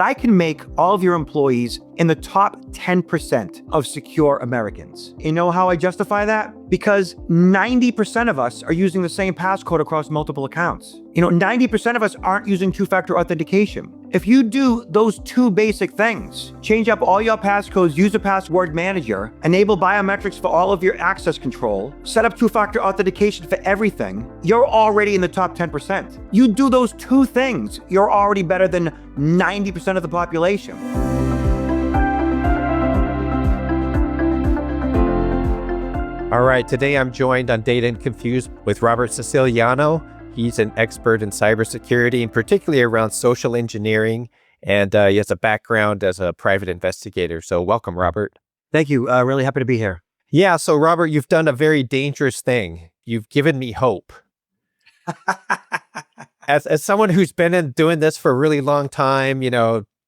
I can make all of your employees in the top 10% of secure Americans. You know how I justify that? Because 90% of us are using the same passcode across multiple accounts. 90% of us aren't using two-factor authentication. If you do those two basic things, change up all your passcodes, use a password manager, enable biometrics for all of your access control, set up two-factor authentication for everything, you're already in the top 10%. You do those two things, you're already better than 90% of the population. All right, today I'm joined on Data and Confused with Robert Siciliano. He's an expert in cybersecurity, and particularly around social engineering, and he has a background as a private investigator. So welcome, Robert. Thank you. Really happy to be here. Yeah, so Robert, you've done a very dangerous thing. You've given me hope. As someone who's been doing this for a really long time,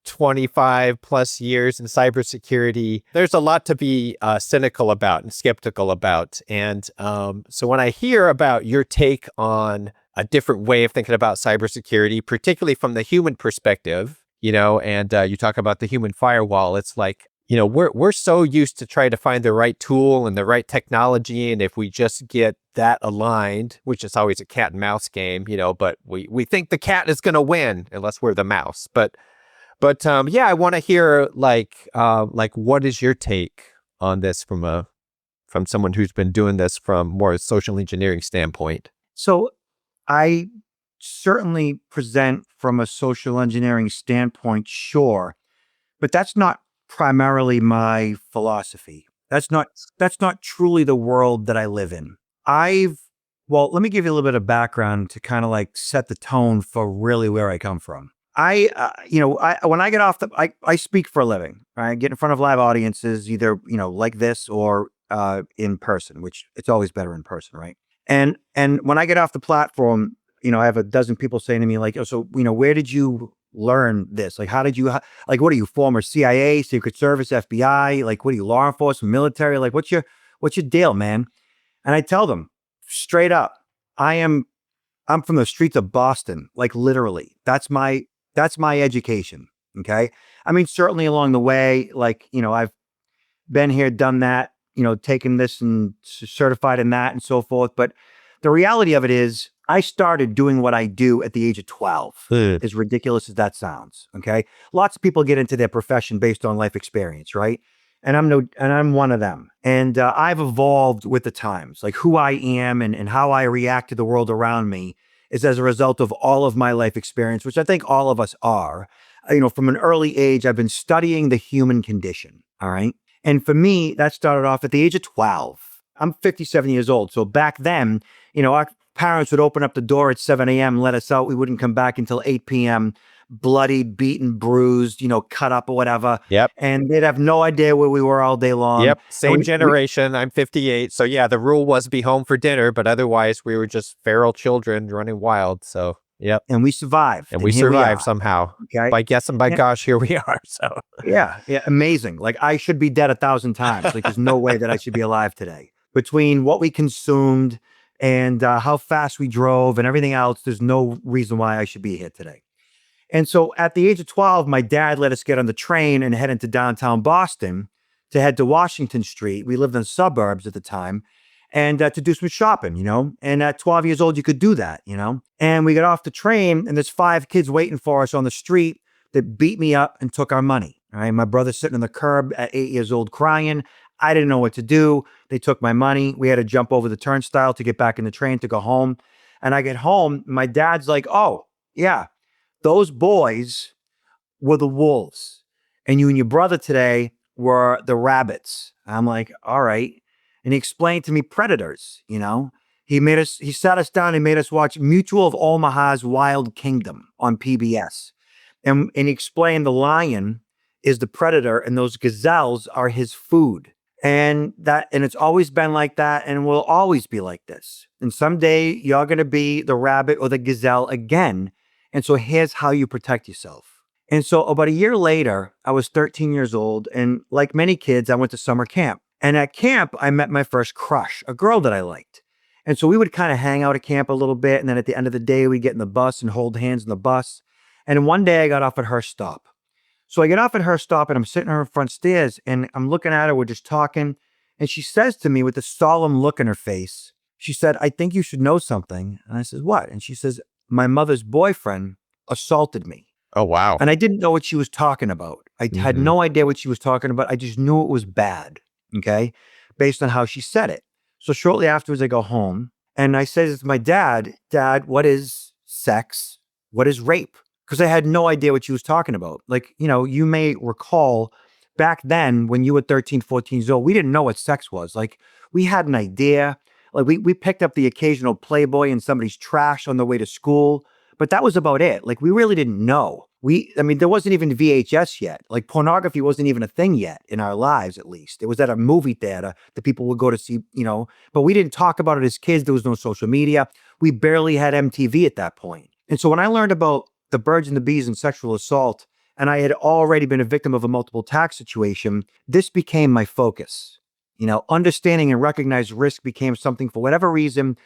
25 plus years in cybersecurity, there's a lot to be cynical about and skeptical about. And so when I hear about your take on a different way of thinking about cybersecurity, particularly from the human perspective, and you talk about the human firewall, it's like, we're so used to try to find the right tool and the right technology. And if we just get that aligned, which is always a cat and mouse game, but we think the cat is going to win unless we're the mouse. But yeah, I want to hear what is your take on this from someone who's been doing this from more a social engineering standpoint? So I certainly present from a social engineering standpoint, sure, but that's not primarily my philosophy. That's not truly the world that I live in. Let me give you a little bit of background to kind of set the tone for really where I come from. When I get off I speak for a living. I get in front of live audiences, either, like this or in person, which it's always better in person, right? And when I get off the platform, I have a dozen people saying to me where did you learn this? How did you, what are you, former CIA, Secret Service, FBI? What are you, law enforcement, military? What's your deal, man? And I tell them straight up, I'm from the streets of Boston, literally. That's my education. Okay. I mean, certainly along the way, I've been here, done that, taken this and certified in that and so forth. But the reality of it is I started doing what I do at the age of 12, as ridiculous as that sounds. Okay. Lots of people get into their profession based on life experience, right? And I'm one of them. And I've evolved with the times, who I am and how I react to the world around me is as a result of all of my life experience, which I think all of us are. From an early age, I've been studying the human condition. All right. And for me, that started off at the age of 12. I'm 57 years old. So back then, our parents would open up the door at 7 a.m., let us out. We wouldn't come back until 8 p.m., bloody, beaten, bruised, cut up or whatever. Yep. And they'd have no idea where we were all day long. Yep. Same generation. I'm 58. So yeah, the rule was be home for dinner, but otherwise we were just feral children running wild. So yep. And we survived. And we survived somehow. Okay. By guess and by gosh, here we are. So yeah, amazing. I should be dead 1,000 times. There's no way that I should be alive today. Between what we consumed and how fast we drove and everything else, there's no reason why I should be here today. And so at the age of 12, my dad let us get on the train and head into downtown Boston to head to Washington Street. We lived in the suburbs at the time, and to do some shopping, And at 12 years old, you could do that, And we got off the train, and there's 5 kids waiting for us on the street that beat me up and took our money. All right, my brother's sitting on the curb at 8 years old crying. I didn't know what to do. They took my money. We had to jump over the turnstile to get back in the train to go home. And I get home, my dad's like, oh, yeah, those boys were the wolves. And you and your brother today were the rabbits. I'm like, all right. And he explained to me predators, He sat us down and made us watch Mutual of Omaha's Wild Kingdom on PBS. And he explained the lion is the predator and those gazelles are his food. And it's always been like that and will always be like this. And someday you're going to be the rabbit or the gazelle again. And so here's how you protect yourself. And so about a year later, I was 13 years old. And like many kids, I went to summer camp. And at camp, I met my first crush, a girl that I liked. And so we would kind of hang out at camp a little bit. And then at the end of the day, we'd get in the bus and hold hands in the bus. And one day I got off at her stop. So I get off at her stop and I'm sitting on her front stairs and I'm looking at her. We're just talking. And she says to me with a solemn look in her face, she said, I think you should know something. And I said, what? And she says, my mother's boyfriend assaulted me. Oh, wow. And I didn't know what she was talking about. I had Mhm. no idea what she was talking about. I just knew it was bad. Okay. Based on how she said it. So shortly afterwards, I go home and I said to my dad, Dad, what is sex? What is rape? Because I had no idea what she was talking about. Like, you may recall back then when you were 13, 14 years old, we didn't know what sex was. Like, we had an idea. Like, we picked up the occasional Playboy in somebody's trash on the way to school, but that was about it. Like, we really didn't know. There wasn't even VHS yet. Like, pornography wasn't even a thing yet in our lives, at least. It was at a movie theater that people would go to see, but we didn't talk about it as kids. There was no social media. We barely had MTV at that point. And so when I learned about the birds and the bees and sexual assault, and I had already been a victim of a multiple tax situation, this became my focus. Understanding and recognize risk became something, for whatever reason,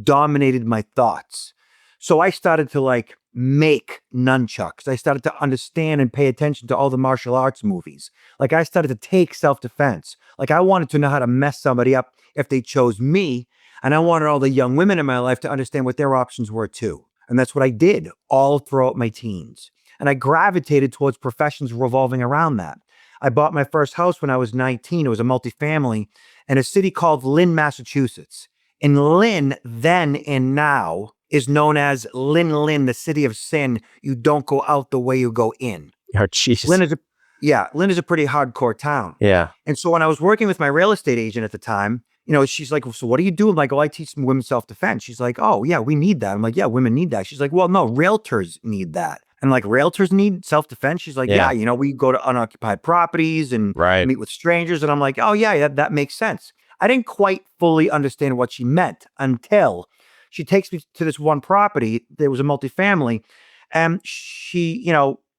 dominated my thoughts. So I started to make nunchucks. I started to understand and pay attention to all the martial arts movies. Like, I started to take self-defense. Like, I wanted to know how to mess somebody up if they chose me. And I wanted all the young women in my life to understand what their options were too. And that's what I did all throughout my teens. And I gravitated towards professions revolving around that. I bought my first house when I was 19. It was a multifamily in a city called Lynn, Massachusetts. And Lynn, then and now, is known as Lynn, the city of sin. You don't go out the way you go in. Oh, jeez. Lynn is a pretty hardcore town. Yeah. And so when I was working with my real estate agent at the time, she's like, so what do you do? I'm like, oh, I teach women self-defense. She's like, oh yeah, we need that. I'm like, yeah, women need that. She's like, well, no, realtors need that. And like, realtors need self-defense. She's like, Yeah. yeah, we go to unoccupied properties and Right. meet with strangers. And I'm like, oh yeah, that makes sense. I didn't quite fully understand what she meant until she takes me to this one property. There was a multifamily, and she,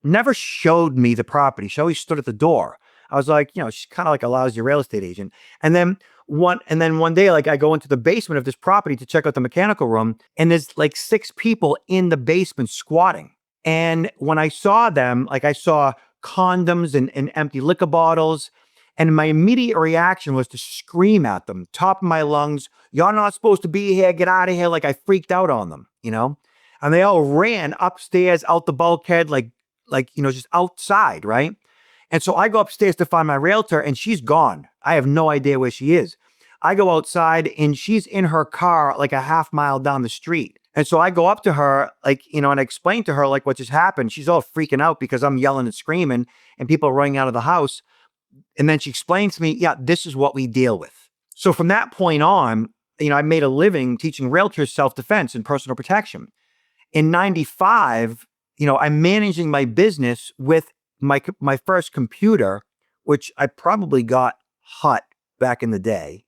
never showed me the property. She always stood at the door. I was like, she's kind of like a lousy real estate agent. And then one day, like, I go into the basement of this property to check out the mechanical room, and there's like 6 people in the basement squatting. And when I saw them, like, I saw condoms and empty liquor bottles. And my immediate reaction was to scream at them, top of my lungs, y'all not supposed to be here, get out of here. Like, I freaked out on them, and they all ran upstairs out the bulkhead, just outside, right? And so I go upstairs to find my realtor and she's gone. I have no idea where she is. I go outside and she's in her car like a half mile down the street. And so I go up to her, and I explain to her like what just happened. She's all freaking out because I'm yelling and screaming and people are running out of the house. And then she explains to me, yeah, this is what we deal with. So from that point on, I made a living teaching realtors self-defense and personal protection. In 95, I'm managing my business with my first computer, which I probably got hot back in the day.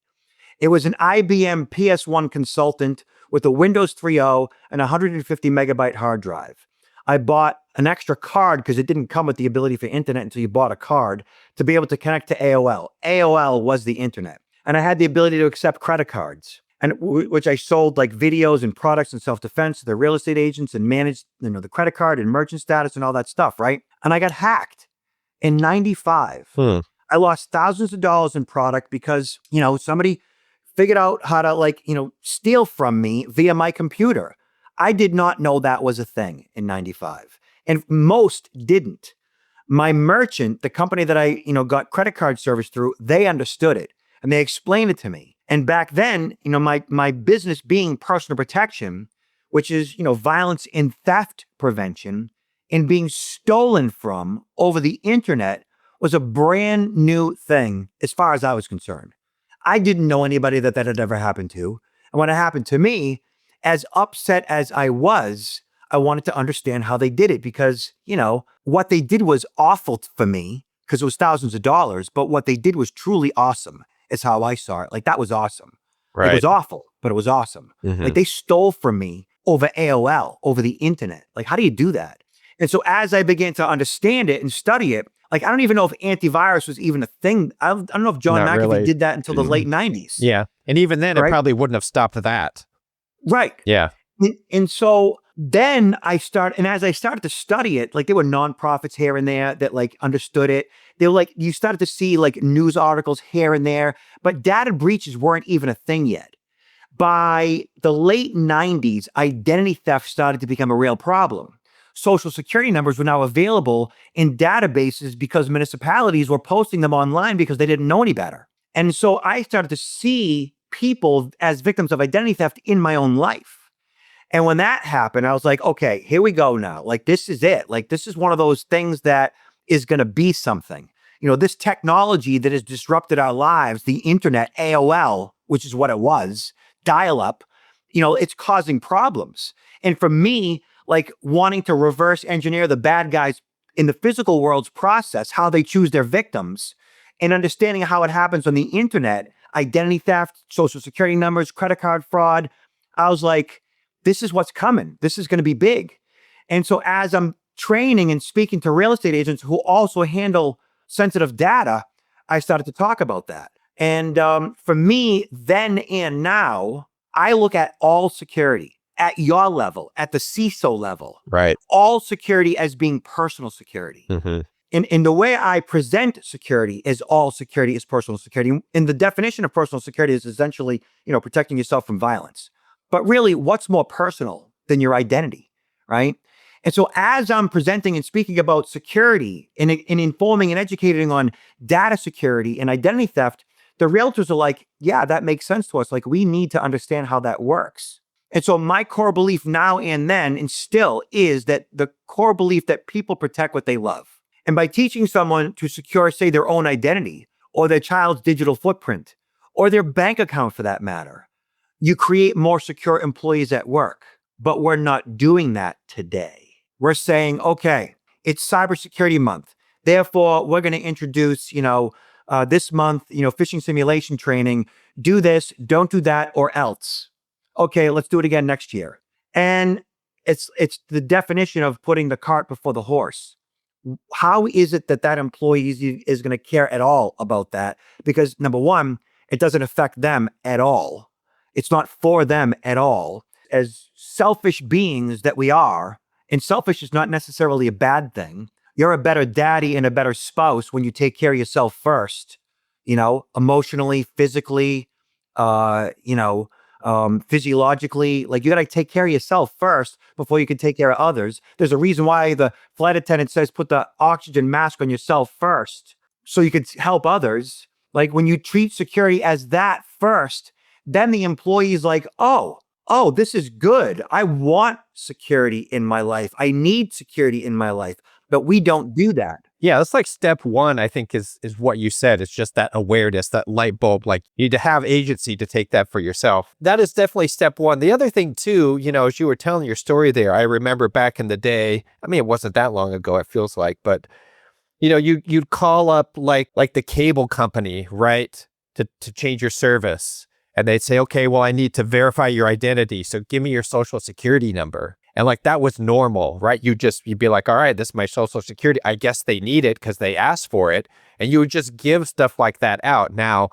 It was an IBM PS1 consultant with a Windows 3.0 and a 150 megabyte hard drive. I bought an extra card because it didn't come with the ability for internet until you bought a card to be able to connect to AOL. AOL was the internet. And I had the ability to accept credit cards, and which I sold like videos and products and self-defense to the real estate agents and managed, the credit card and merchant status and all that stuff, right? And I got hacked in 95. I lost thousands of dollars in product because, somebody figured out how to steal from me via my computer. I did not know that was a thing in 95. And most didn't. My merchant, the company that I, got credit card service through, they understood it and they explained it to me. And back then, my business being personal protection, which is, violence and theft prevention and being stolen from over the internet, was a brand new thing as far as I was concerned. I didn't know anybody that had ever happened to. And when it happened to me, as upset as I was, I wanted to understand how they did it because, what they did was awful for me because it was thousands of dollars, but what they did was truly awesome is how I saw it. Like, that was awesome. Right. It was awful, but it was awesome. Mhm. Like, they stole from me over AOL, over the internet. Like, how do you do that? And so as I began to understand it and study it, like, I don't even know if antivirus was even a thing. I don't know if John Not McAfee really. did that until the late 90s. Yeah. And even then, Right. it probably wouldn't have stopped that. Right. Yeah. And so then and as I started to study it, like there were nonprofits here and there that like understood it. They were like, you started to see like news articles here and there, but data breaches weren't even a thing yet. By the late 90s, identity theft started to become a real problem. Social security numbers were now available in databases because municipalities were posting them online because they didn't know any better. And so I started to see people as victims of identity theft in my own life. And when that happened, I was like, okay, here we go now. Like, this is it. Like, this is one of those things that is going to be something. This technology that has disrupted our lives, the internet, AOL, which is what it was, dial up, it's causing problems. And for me, like wanting to reverse engineer the bad guys in the physical world's process, how they choose their victims, and understanding how it happens on the internet, identity theft, social security numbers, credit card fraud, I was like, this is what's coming. This is going to be big. And so as I'm training and speaking to real estate agents who also handle sensitive data, I started to talk about that. And for me, then and now, I look at all security at your level, at the CISO level, Right. all security as being personal security. Mm-hmm. And the way I present security is all security is personal security. And the definition of personal security is essentially, protecting yourself from violence. But really, what's more personal than your identity, right? And so as I'm presenting and speaking about security and informing and educating on data security and identity theft, the realtors are like, yeah, that makes sense to us. Like, we need to understand how that works. And so my core belief now and then and still is that the core belief that people protect what they love. And by teaching someone to secure, say, their own identity or their child's digital footprint or their bank account for that matter, you create more secure employees at work. But we're not doing that today. We're saying, okay, it's Cybersecurity Month. Therefore, we're going to introduce, this month, phishing simulation training. Do this, don't do that, or else. Okay, let's do it again next year. And it's the definition of putting the cart before the horse. How is it that employee is going to care at all about that? Because number one, it doesn't affect them at all. It's not for them at all. As selfish beings that we are, and selfish is not necessarily a bad thing. You're a better daddy and a better spouse when you take care of yourself first, emotionally, physically, physiologically. Like, you got to take care of yourself first before you can take care of others. There's a reason why the flight attendant says put the oxygen mask on yourself first so you can help others. Like, when you treat security as that first, then the employee is like, oh, this is good. I want security in my life. I need security in my life. But we don't do that. Yeah, that's like step one, I think, is what you said. It's just that awareness, that light bulb. Like, you need to have agency to take that for yourself. That is definitely step one. The other thing too, as you were telling your story there, I remember back in the day, I mean, it wasn't that long ago, it feels like, but you'd call up like the cable company, right? To change your service. And they'd say, okay, well, I need to verify your identity. So give me your social security number. And like, that was normal, right? You'd be like, all right, this is my social security. I guess they need it because they asked for it. And you would just give stuff like that out. Now,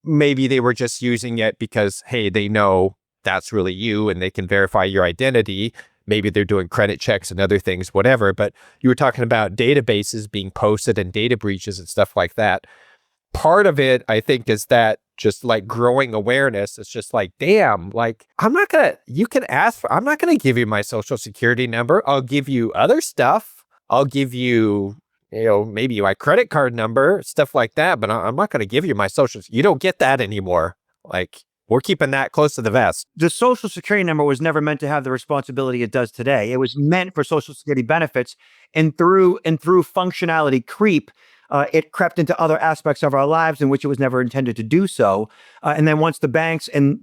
maybe they were just using it because, hey, they know that's really you and they can verify your identity. Maybe they're doing credit checks and other things, whatever. But you were talking about databases being posted and data breaches and stuff like that. Part of it, I think, is that just like growing awareness. It's just like, damn, like, you can ask I'm not going to give you my social security number. I'll give you other stuff. I'll give you, maybe my credit card number, stuff like that. But I'm not going to give you my social. You don't get that anymore. Like, we're keeping that close to the vest. The social security number was never meant to have the responsibility it does today. It was meant for social security benefits, and through functionality creep, it crept into other aspects of our lives in which it was never intended to do so. And then once the banks and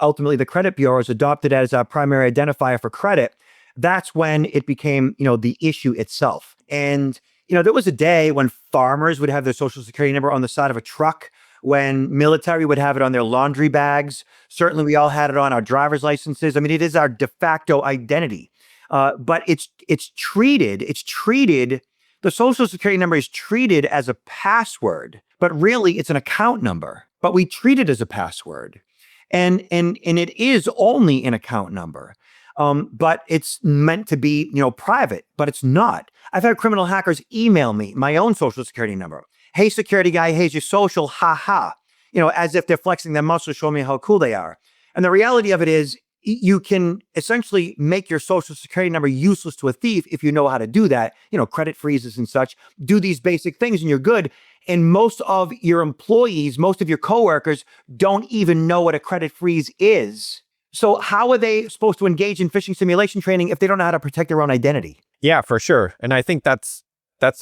ultimately the credit bureaus adopted it as a primary identifier for credit, that's when it became, the issue itself. And, there was a day when farmers would have their social security number on the side of a truck, when military would have it on their laundry bags. Certainly we all had it on our driver's licenses. I mean, it is our de facto identity. But it's treated, the social security number is treated as a password, but really it's an account number, but we treat it as a password. And it is only an account number. But it's meant to be, private, but it's not. I've had criminal hackers email me my own social security number. Hey, security guy, here's your social, ha ha. As if they're flexing their muscles, showing me how cool they are. And the reality of it is, you can essentially make your social security number useless to a thief if you know how to do that. Credit freezes and such. Do these basic things and you're good. And most of your employees, most of your coworkers don't even know what a credit freeze is. So how are they supposed to engage in phishing simulation training if they don't know how to protect their own identity? Yeah, for sure. And I think that's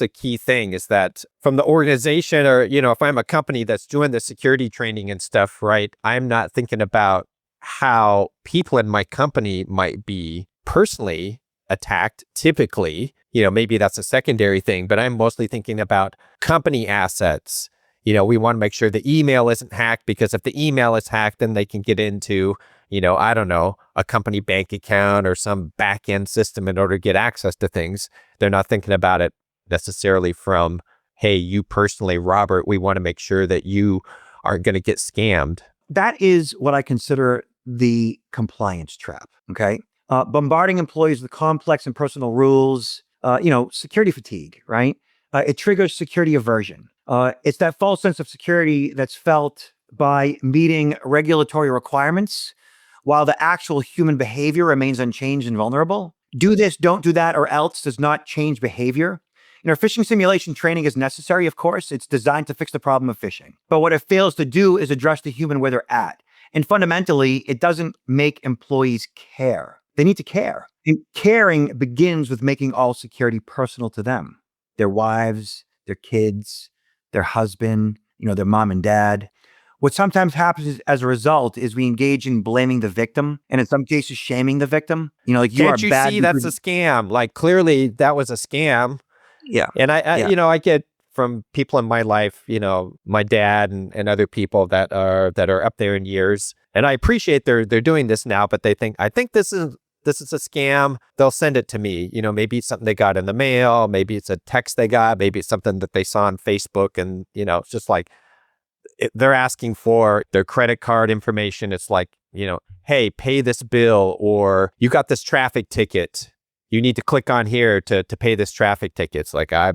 a key thing, is that from the organization, or, if I'm a company that's doing the security training and stuff, right, I'm not thinking about how people in my company might be personally attacked typically. Maybe that's a secondary thing, but I'm mostly thinking about company assets. We want to make sure the email isn't hacked, because if the email is hacked, then they can get into, I don't know, a company bank account or some back end system in order to get access to things. They're not thinking about it necessarily from, hey, you personally, Robert, we want to make sure that you aren't going to get scammed. That is what I consider the compliance trap. Okay. Bombarding employees with complex and personal rules, security fatigue, right? It triggers security aversion. It's that false sense of security that's felt by meeting regulatory requirements while the actual human behavior remains unchanged and vulnerable. Do this, don't do that, or else does not change behavior. Phishing simulation training is necessary, of course. It's designed to fix the problem of phishing. But what it fails to do is address the human where they're at. And fundamentally, it doesn't make employees care. They need to care. And caring begins with making all security personal to them. Their wives, their kids, their husband, their mom and dad. What sometimes happens as a result is we engage in blaming the victim, and in some cases shaming the victim. Like, you Can't are you bad. see that's a scam? Like, clearly that was a scam. Yeah. And I Yeah. I get from people in my life, my dad and other people that are up there in years, and I appreciate they're doing this now, but I think this is a scam. They'll send it to me. Maybe it's something they got in the mail, maybe it's a text they got, maybe it's something that they saw on Facebook, and it's just like they're asking for their credit card information. It's like, hey, pay this bill, or you got this traffic ticket. You need to click on here to pay this traffic ticket. It's like, I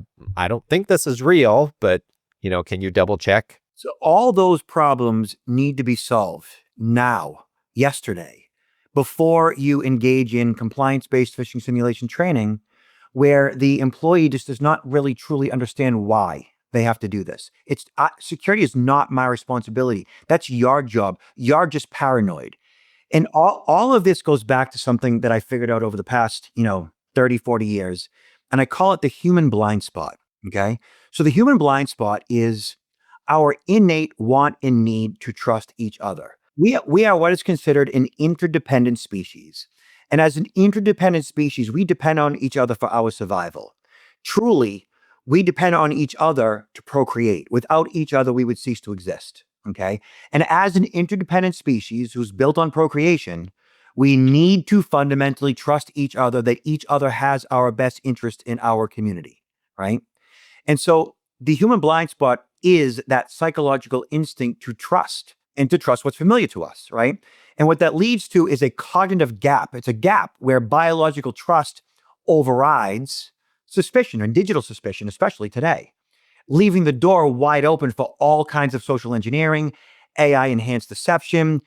don't think this is real, but, can you double check? So all those problems need to be solved now, yesterday, before you engage in compliance-based phishing simulation training, where the employee just does not really truly understand why they have to do this. Security is not my responsibility. That's your job. You're just paranoid. And all of this goes back to something that I figured out over the past, 30, 40 years. And I call it the human blind spot. Okay. So the human blind spot is our innate want and need to trust each other. We are what is considered an interdependent species. And as an interdependent species, we depend on each other for our survival. Truly, we depend on each other to procreate. Without each other, we would cease to exist. Okay. And as an interdependent species who's built on procreation, we need to fundamentally trust each other, that each other has our best interest in our community. Right. And so the human blind spot is that psychological instinct to trust, and to trust what's familiar to us. Right. And what that leads to is a cognitive gap. It's a gap where biological trust overrides suspicion, and digital suspicion, especially today, leaving the door wide open for all kinds of social engineering, AI enhanced deception,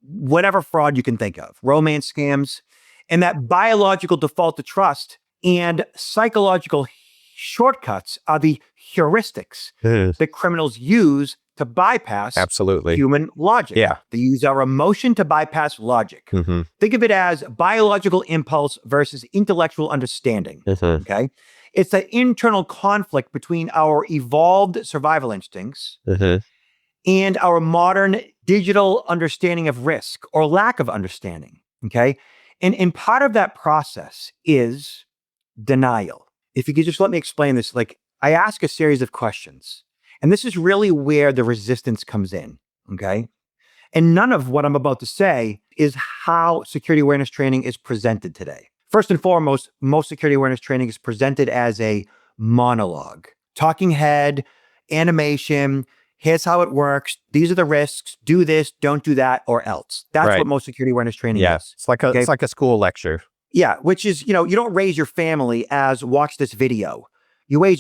whatever fraud you can think of, romance scams. And that biological default to trust and psychological shortcuts are the heuristics that criminals use to bypass Absolutely. human logic. Yeah. They use our emotion to bypass logic. Mm-hmm. Think of it as biological impulse versus intellectual understanding. Mm-hmm. Okay. It's the internal conflict between our evolved survival instincts Mm-hmm. and our modern digital understanding of risk, or lack of understanding. Okay. And part of that process is denial. If you could just let me explain this, like, I ask a series of questions, and this is really where the resistance comes in. Okay. And none of what I'm about to say is how security awareness training is presented today. First and foremost, most security awareness training is presented as a monologue, talking head, animation, Here's how it works. These are the risks. Do this, don't do that, or else. That's Right. what most security awareness training Yeah. is. It's like a school lecture. Yeah, which is, you don't raise your family as watch this video. You raise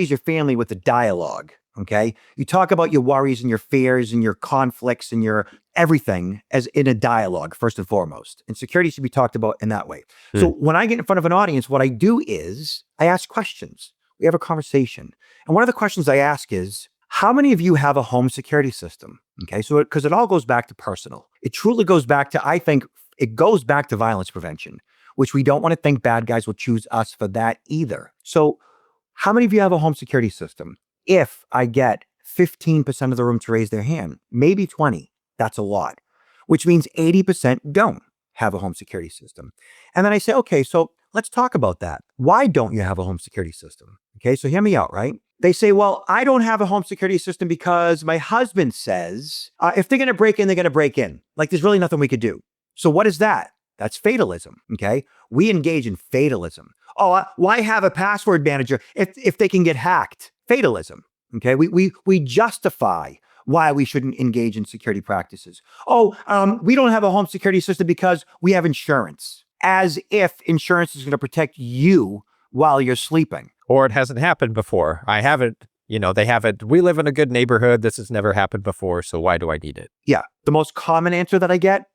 your family with a dialogue, okay? You talk about your worries and your fears and your conflicts and your everything as in a dialogue, first and foremost. And security should be talked about in that way. So when I get in front of an audience, what I do is I ask questions. We have a conversation. And one of the questions I ask is, how many of you have a home security system? Okay, so because it all goes back to personal. It truly goes back to, I think, it goes back to violence prevention, which we don't want to think bad guys will choose us for that either. So how many of you have a home security system? If I get 15% of the room to raise their hand, maybe 20, that's a lot, which means 80% don't have a home security system. And then I say, okay, so let's talk about that. Why don't you have a home security system? Okay, so hear me out, right? They say, well, I don't have a home security system because my husband says if they're going to break in, they're going to break in. Like there's really nothing we could do. So what is that? That's fatalism, okay? We engage in fatalism. Oh, why have a password manager if they can get hacked? Fatalism, okay? We justify why we shouldn't engage in security practices. Oh, we don't have a home security system because we have insurance, as if insurance is going to protect you while you're sleeping. Or it hasn't happened before. I haven't, they haven't. We live in a good neighborhood. This has never happened before. So why do I need it? Yeah. The most common answer that I get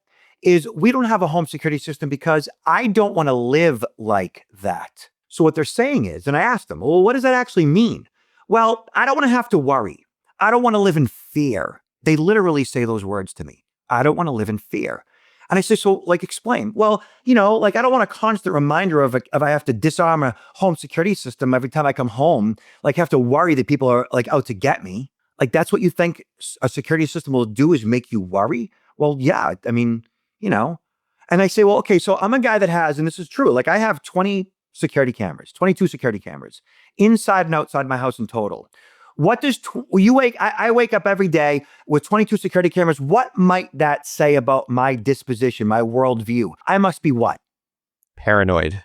is we don't have a home security system because I don't want to live like that. So what they're saying is, and I asked them, well, what does that actually mean? Well, I don't want to have to worry. I don't want to live in fear. They literally say those words to me. I don't want to live in fear. And I say, so explain. Well, I don't want a constant reminder of if I have to disarm a home security system every time I come home, have to worry that people are out to get me. That's what you think a security system will do, is make you worry? Well, yeah, and I say, well, okay, so I'm a guy that has, and this is true, I have 22 security cameras inside and outside my house in total. What does I wake up every day with 22 security cameras. What might that say about my disposition, my worldview? I must be what? Paranoid.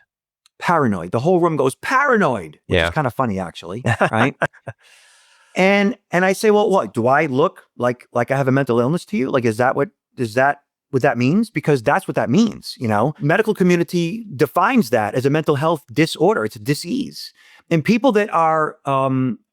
The whole room goes paranoid, which is kind of funny, actually, right? And I say, well, what do I look like I have a mental illness to you? Is that what that means? Because that's what that means. Medical community defines that as a mental health disorder. It's a disease. And people that are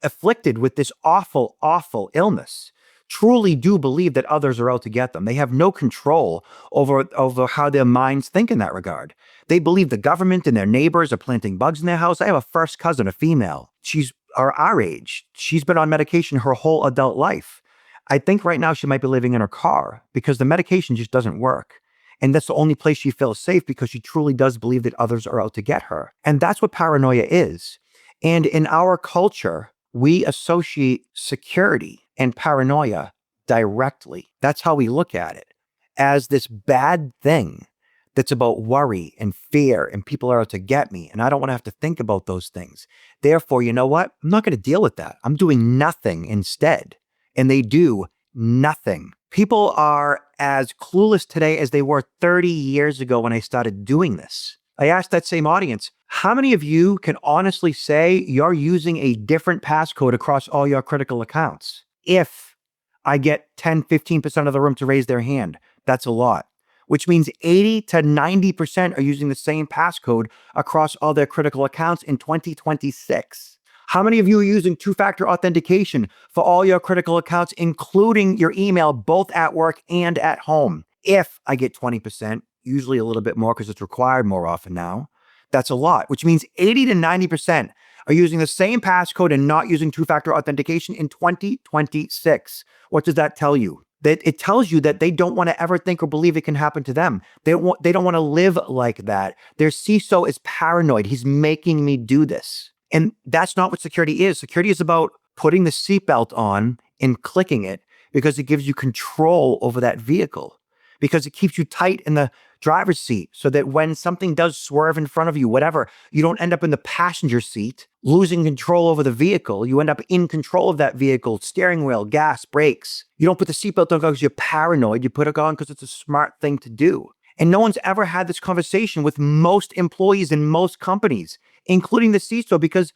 afflicted with this awful, awful illness truly do believe that others are out to get them. They have no control over how their minds think in that regard. They believe the government and their neighbors are planting bugs in their house. I have a first cousin, a female. She's our age. She's been on medication her whole adult life. I think right now she might be living in her car because the medication just doesn't work. And that's the only place she feels safe because she truly does believe that others are out to get her. And that's what paranoia is. And in our culture, we associate security and paranoia directly. That's how we look at it, as this bad thing that's about worry and fear and people are out to get me. And I don't want to have to think about those things. Therefore, you know what? I'm not going to deal with that. I'm doing nothing instead. And they do nothing. People are as clueless today as they were 30 years ago when I started doing this. I asked that same audience, how many of you can honestly say you're using a different passcode across all your critical accounts? If I get 10, 15% of the room to raise their hand, that's a lot, which means 80 to 90% are using the same passcode across all their critical accounts in 2026. How many of you are using two-factor authentication for all your critical accounts, including your email, both at work and at home? If I get 20%, usually a little bit more because it's required more often now, that's a lot, which means 80 to 90% are using the same passcode and not using two-factor authentication in 2026. What does that tell you? That it tells you that they don't want to ever think or believe it can happen to them. They don't want to live like that. Their CISO is paranoid. He's making me do this. And that's not what security is. Security is about putting the seatbelt on and clicking it because it gives you control over that vehicle, because it keeps you tight in the driver's seat so that when something does swerve in front of you, whatever, you don't end up in the passenger seat losing control over the vehicle. You end up in control of that vehicle, steering wheel, gas, brakes. You don't put the seatbelt on because you're paranoid. You put it on because it's a smart thing to do. And no one's ever had this conversation with most employees in most companies, including the CISO, because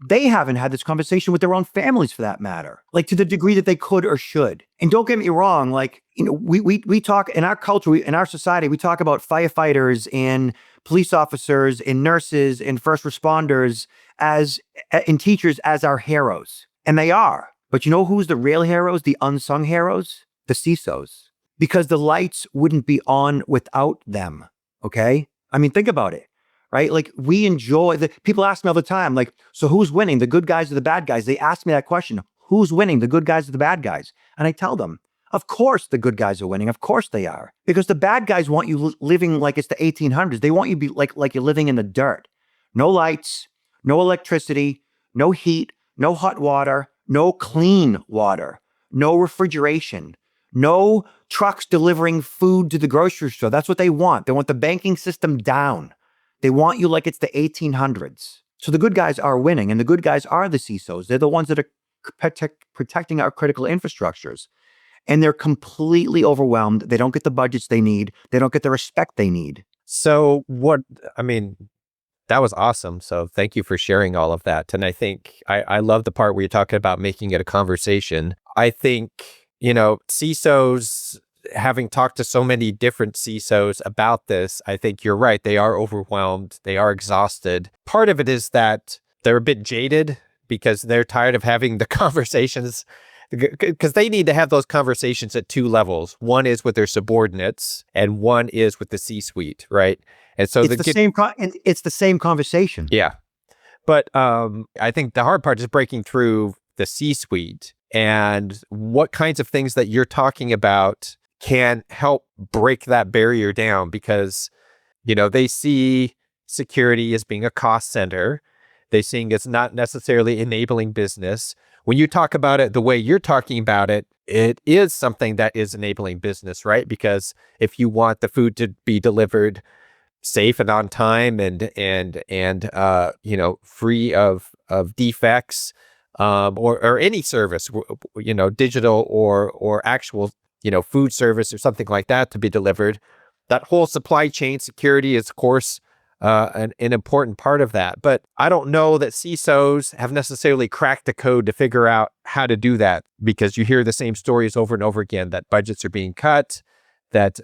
they haven't had this conversation with their own families for that matter, like to the degree that they could or should. And don't get me wrong, like, we talk in our culture, in our society, we talk about firefighters and police officers and nurses and first responders and teachers as our heroes. And they are. But you know who's the real heroes, the unsung heroes? The CISOs. Because the lights wouldn't be on without them. Okay? I mean, think about it. Right? Like we enjoy people ask me all the time, like, so who's winning, the good guys or the bad guys? They ask me that question. Who's winning, the good guys or the bad guys? And I tell them, of course the good guys are winning. Of course they are. Because the bad guys want you living like it's the 1800s. They want you to be like you're living in the dirt. No lights, no electricity, no heat, no hot water, no clean water, no refrigeration, no trucks delivering food to the grocery store. That's what they want. They want the banking system down. They want you like it's the 1800s. So the good guys are winning, and the good guys are the CISOs. They're the ones that are protecting our critical infrastructures. And they're completely overwhelmed. They don't get the budgets they need. They don't get the respect they need. So that was awesome. So thank you for sharing all of that. And I think I love the part where you're talking about making it a conversation. I think, CISOs, having talked to so many different CISOs about this, I think you're right. They are overwhelmed. They are exhausted. Part of it is that they're a bit jaded because they're tired of having the conversations, because they need to have those conversations at two levels. One is with their subordinates and one is with the C-suite, right? And so it's the same conversation. Yeah. But I think the hard part is breaking through the C-suite, and what kinds of things that you're talking about can help break that barrier down, because, they see security as being a cost center. They're seeing it's not necessarily enabling business. When you talk about it the way you're talking about it, it is something that is enabling business, right? Because if you want the food to be delivered safe and on time and free of defects, or any service, digital or actual, food service or something like that to be delivered, that whole supply chain security is, of course, an important part of that. But I don't know that CISOs have necessarily cracked the code to figure out how to do that, because you hear the same stories over and over again, that budgets are being cut, that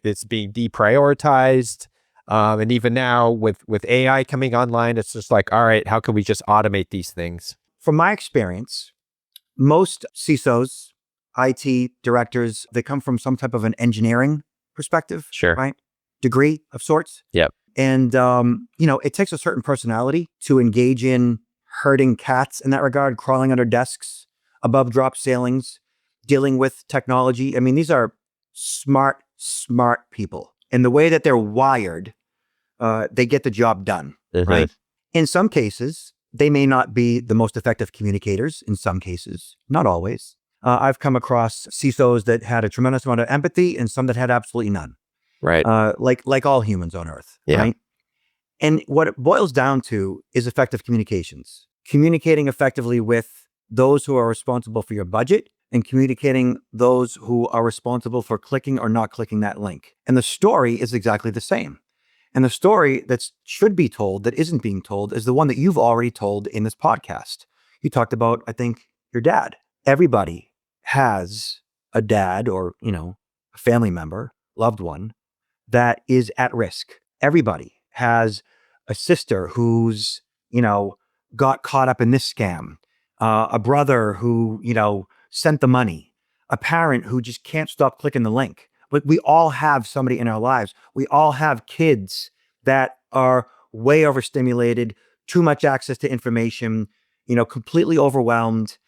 it's being deprioritized. And even now with AI coming online, it's just like, all right, how can we just automate these things? From my experience, most CISOs, IT directors, they come from some type of an engineering perspective, Sure. Right? Degree of sorts. Yep. And, it takes a certain personality to engage in herding cats in that regard, crawling under desks, above drop ceilings, dealing with technology. I mean, these are smart people. And the way that they're wired, they get the job done, right? In some cases, they may not be the most effective communicators. In some cases, not always. I've come across CISOs that had a tremendous amount of empathy and some that had absolutely none. Right. Like all humans on Earth, Yeah. Right? And what it boils down to is effective communications. Communicating effectively with those who are responsible for your budget and communicating those who are responsible for clicking or not clicking that link. And the story is exactly the same. And the story that should be told that isn't being told is the one that you've already told in this podcast. You talked about, I think, your dad. Everybody has a dad or, a family member, loved one, that is at risk. Everybody has a sister who's, got caught up in this scam, a brother who, sent the money, a parent who just can't stop clicking the link. But we all have somebody in our lives. We all have kids that are way overstimulated, too much access to information, completely overwhelmed.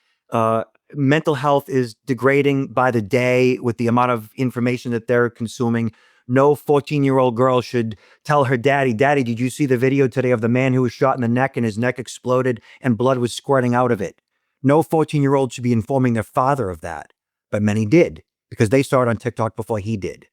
Mental health is degrading by the day with the amount of information that they're consuming. No 14-year-old girl should tell her daddy, did you see the video today of the man who was shot in the neck and his neck exploded and blood was squirting out of it? No 14-year-old should be informing their father of that. But many did, because they saw it on TikTok before he did,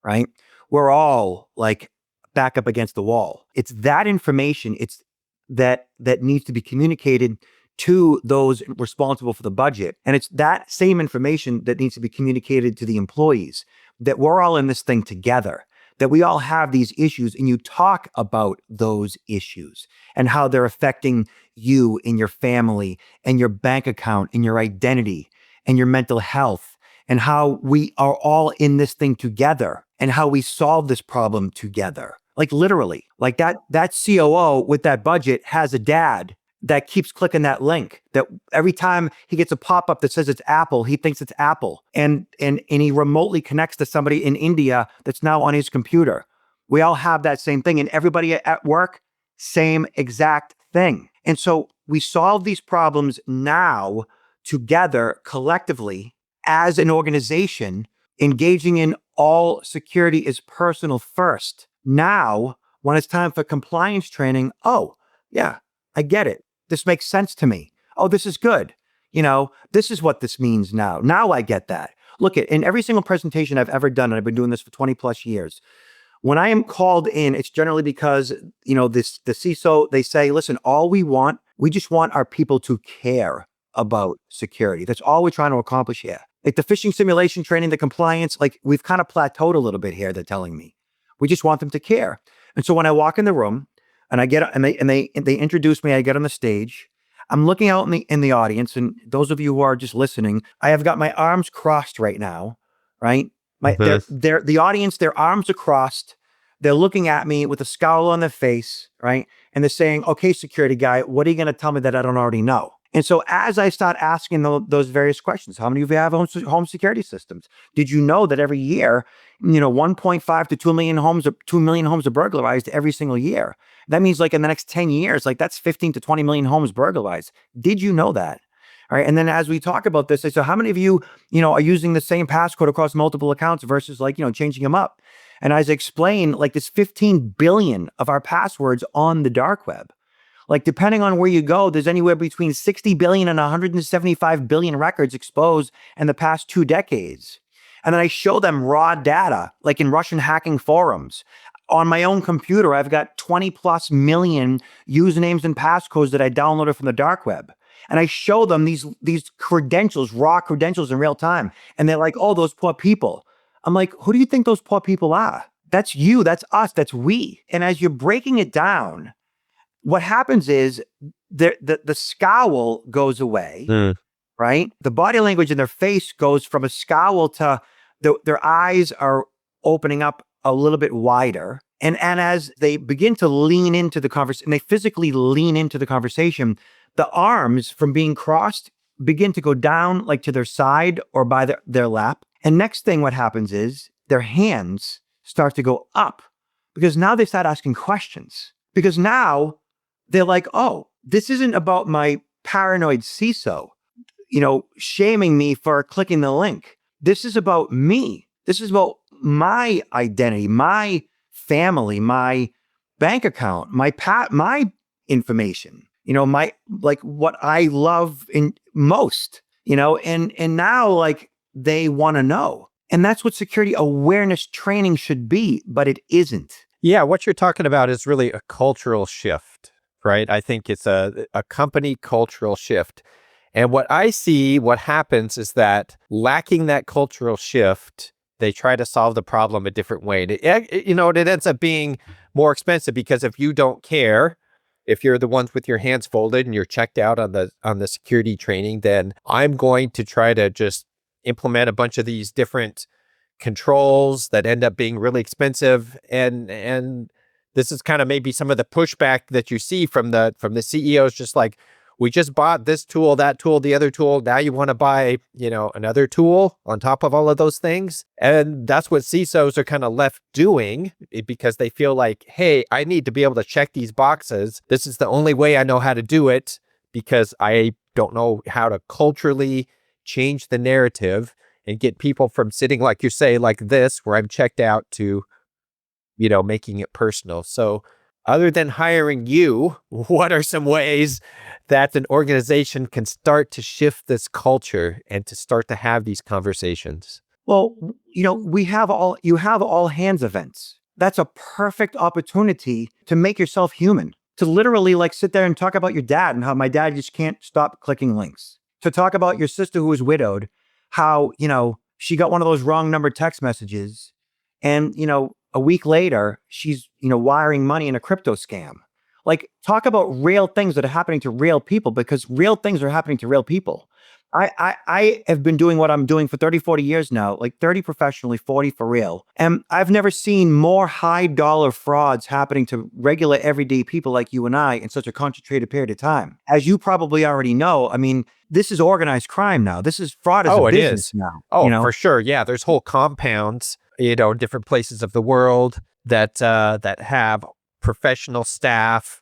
right? We're all like back up against the wall. It's that information, it's that needs to be communicated to those responsible for the budget. And it's that same information that needs to be communicated to the employees, that we're all in this thing together, that we all have these issues, and you talk about those issues and how they're affecting you and your family and your bank account and your identity and your mental health, and how we are all in this thing together and how we solve this problem together. Like literally, like that COO with that budget has a dad that keeps clicking that link, that every time he gets a pop-up that says it's Apple, he thinks it's Apple. And he remotely connects to somebody in India that's now on his computer. We all have that same thing. And everybody at work, same exact thing. And so we solve these problems now together collectively as an organization, engaging in all security is personal first. Now, when it's time for compliance training, oh, yeah, I get it. This makes sense to me. Oh, this is good. This is what this means now. Now I get that. Look, in every single presentation I've ever done, and I've been doing this for 20 plus years, when I am called in, it's generally because, the CISO, they say, listen, we just want our people to care about security. That's all we're trying to accomplish here. Like the phishing simulation training, the compliance, like we've kind of plateaued a little bit here, they're telling me. We just want them to care. And so when I walk in the room and they introduce me, I get on the stage, I'm looking out in the audience, and those of you who are just listening, I have got my arms crossed right now, right? The audience, their arms are crossed. They're looking at me with a scowl on their face, right? And they're saying, okay, security guy, what are you going to tell me that I don't already know? And so as I start asking those various questions, how many of you have home security systems? Did you know that every year, 1.5 to 2 million homes, 2 million homes are burglarized every single year? That means like in the next 10 years, like that's 15 to 20 million homes burglarized. Did you know that? All right. And then as we talk about this, I say, so how many of you, are using the same passcode across multiple accounts versus like, changing them up? And as I explain, like there's 15 billion of our passwords on the dark web. Like depending on where you go, there's anywhere between 60 billion and 175 billion records exposed in the past 2 decades. And then I show them raw data, like in Russian hacking forums. On my own computer, I've got 20 plus million usernames and passcodes that I downloaded from the dark web. And I show them these credentials, raw credentials in real time. And they're like, oh, those poor people. I'm like, who do you think those poor people are? That's you, that's us, that's we. And as you're breaking it down, what happens is the scowl goes away, right? The body language in their face goes from a scowl to their eyes are opening up a little bit wider. And as they begin to lean into the conversation, they physically lean into the conversation, the arms from being crossed begin to go down like to their side or by their lap. And next thing what happens is their hands start to go up because now they start asking questions. Because now they're like, oh, this isn't about my paranoid CISO, shaming me for clicking the link. This is about me. This is about my identity, my family, my bank account, my information, my, like what I love in most, and now like they want to know. And that's what security awareness training should be, but it isn't. Yeah, what you're talking about is really a cultural shift, right? I think it's a company cultural shift. And what I see, what happens is that lacking that cultural shift, they try to solve the problem a different way. It ends up being more expensive because if you don't care, if you're the ones with your hands folded and you're checked out on the security training, then I'm going to try to just implement a bunch of these different controls that end up being really expensive. And this is kind of maybe some of the pushback that you see from the CEOs, just like, we just bought this tool, that tool, the other tool. Now you want to buy, another tool on top of all of those things. And that's what CISOs are kind of left doing because they feel like, hey, I need to be able to check these boxes. This is the only way I know how to do it because I don't know how to culturally change the narrative and get people from sitting, like you say, like this, where I'm checked out to, making it personal. So other than hiring you, what are some ways that an organization can start to shift this culture and to start to have these conversations? Well, you have all hands events. That's a perfect opportunity to make yourself human, to literally like sit there and talk about your dad and how my dad just can't stop clicking links, to talk about your sister who is widowed, how, she got one of those wrong number text messages and, a week later, she's, wiring money in a crypto scam. Like, talk about real things that are happening to real people, because real things are happening to real people. I have been doing what I'm doing for 30, 40 years now, like 30 professionally, 40 for real. And I've never seen more high dollar frauds happening to regular everyday people like you and I in such a concentrated period of time. As you probably already know, I mean, this is organized crime now. This is fraud as a Oh, it business is. now, Oh, for sure. Yeah, there's whole compounds, different places of the world that have professional staff,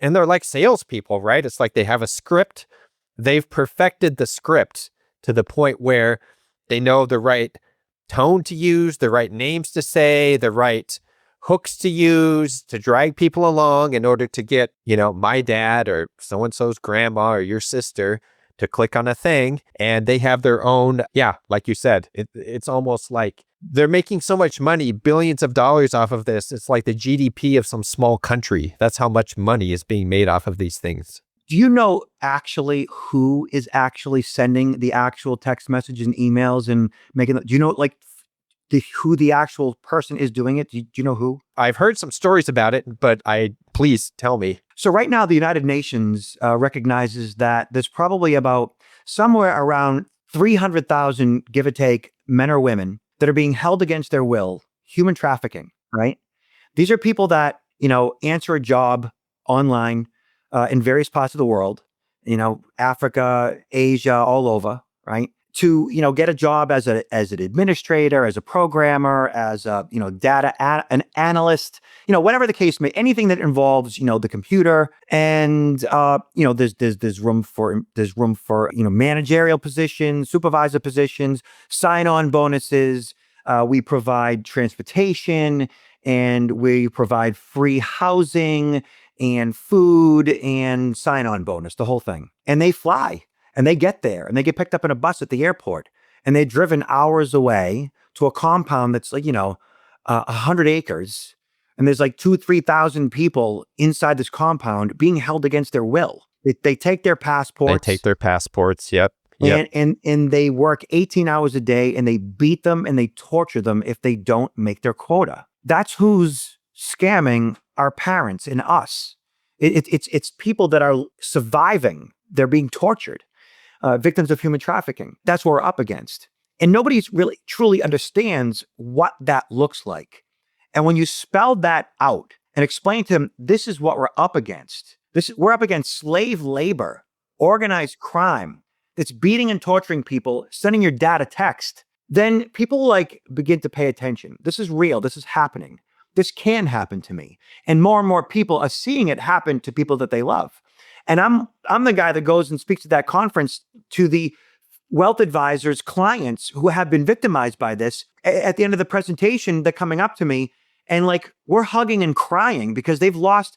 and they're like salespeople, right? It's like they have a script. They've perfected the script to the point where they know the right tone to use, the right names to say, the right hooks to use to drag people along in order to get, my dad or so-and-so's grandma or your sister to click on a thing. And they have their own, yeah, like you said, it's almost like they're making so much money, billions of dollars off of this. It's like the GDP of some small country. That's how much money is being made off of these things. Do you know actually who is actually sending the actual text messages and emails and making do you know like who the actual person is doing it? Do you know who? I've heard some stories about it, but please tell me. So right now, the United Nations recognizes that there's probably about somewhere around 300,000, give or take, men or women that are being held against their will, human trafficking, right? These are people that, answer a job online in various parts of the world, Africa, Asia, all over, right? To, get a job as an administrator, as a programmer, as a, an analyst, whatever the case may, anything that involves, the computer. And, there's room for, managerial positions, supervisor positions, sign-on bonuses. We provide transportation, and we provide free housing and food and sign-on bonus, the whole thing. And they fly. And they get there and they get picked up in a bus at the airport, and they're driven hours away to a compound that's like, 100 acres. And there's like 3,000 people inside this compound being held against their will. They take their passports. They take their passports. Yep. And they work 18 hours a day, and they beat them and they torture them if they don't make their quota. That's who's scamming our parents and us. It's people that are surviving. They're being tortured. Victims of human trafficking. That's what we're up against. And nobody's really truly understands what that looks like. And when you spell that out and explain to them, this is what we're up against. We're up against slave labor, organized crime that's beating and torturing people, sending your dad a text. Then people begin to pay attention. This is real. This is happening. This can happen to me. And more people are seeing it happen to people that they love. And I'm the guy that goes and speaks at that conference to the wealth advisors' clients who have been victimized by this. At the end of the presentation, they're coming up to me and we're hugging and crying because they've lost,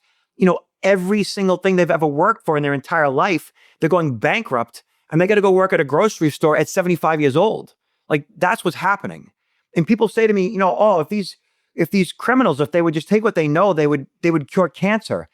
every single thing they've ever worked for in their entire life. They're going bankrupt, and they got to go work at a grocery store at 75 years old. That's what's happening. And people say to me, if these criminals, if they would just take what they know, they would cure cancer.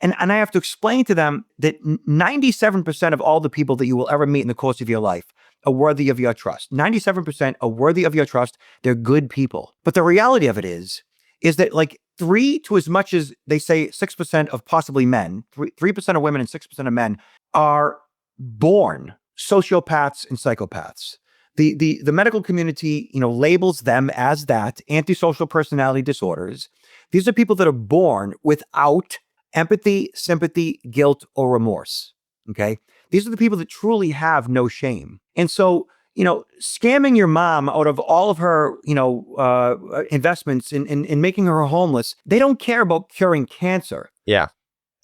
And I have to explain to them that 97% of all the people that you will ever meet in the course of your life are worthy of your trust. 97% are worthy of your trust. They're good people. But the reality of it is that 3 to as much as they say 6% of possibly men, 3% of women and 6% of men are born sociopaths and psychopaths. The medical community, labels them as that, antisocial personality disorders. These are people that are born without empathy, sympathy, guilt, or remorse. Okay. These are the people that truly have no shame. And so, scamming your mom out of all of her, investments in making her homeless, they don't care about curing cancer. Yeah.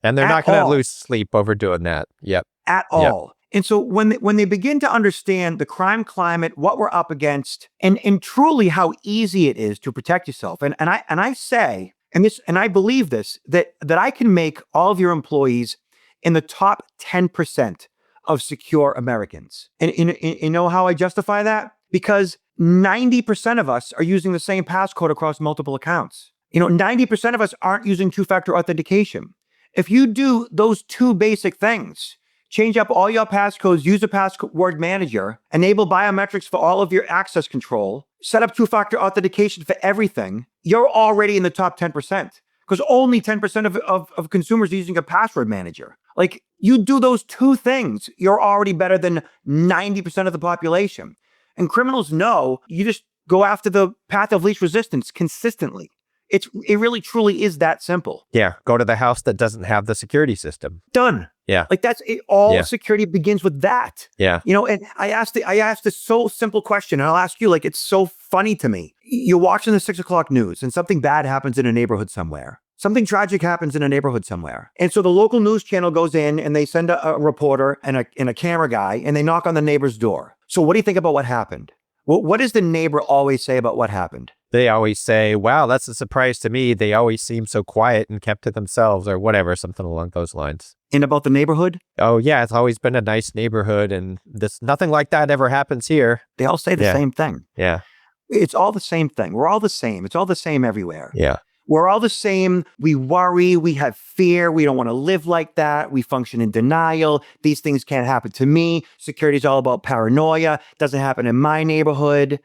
And they're not going to lose sleep over doing that. Yep. At all. And so when they begin to understand the crime climate, what we're up against, and truly how easy it is to protect yourself. And I say, and I believe this, that I can make all of your employees in the top 10% of secure Americans. And you know how I justify that? Because 90% of us are using the same passcode across multiple accounts. 90% of us aren't using two-factor authentication. If you do those two basic things, change up all your passcodes, use a password manager, enable biometrics for all of your access control, set up two-factor authentication for everything, you're already in the top 10%. because only 10% of consumers are using a password manager. Like, you do those two things, you're already better than 90% of the population. And criminals know you just go after the path of least resistance consistently. It really truly is that simple. Yeah. Go to the house that doesn't have the security system. Done. Yeah. Like, that's it. All Yeah. security begins with that. Yeah. You know, and I asked this so simple question, and I'll ask you, like, it's so funny to me. You're watching the 6 o'clock news and something bad happens in a neighborhood somewhere. Something tragic happens in a neighborhood somewhere. And so the local news channel goes in and they send a reporter and a camera guy, and they knock on the neighbor's door. So what do you think about what happened? What does the neighbor always say about what happened? They always say, wow, that's a surprise to me. They always seem so quiet and kept to themselves, or whatever, something along those lines. And about the neighborhood? Oh, yeah, it's always been a nice neighborhood, and nothing like that ever happens here. They all say the same thing. Yeah. It's all the same thing. We're all the same. It's all the same everywhere. Yeah. We're all the same. We worry. We have fear. We don't want to live like that. We function in denial. These things can't happen to me. Security is all about paranoia. Doesn't happen in my neighborhood.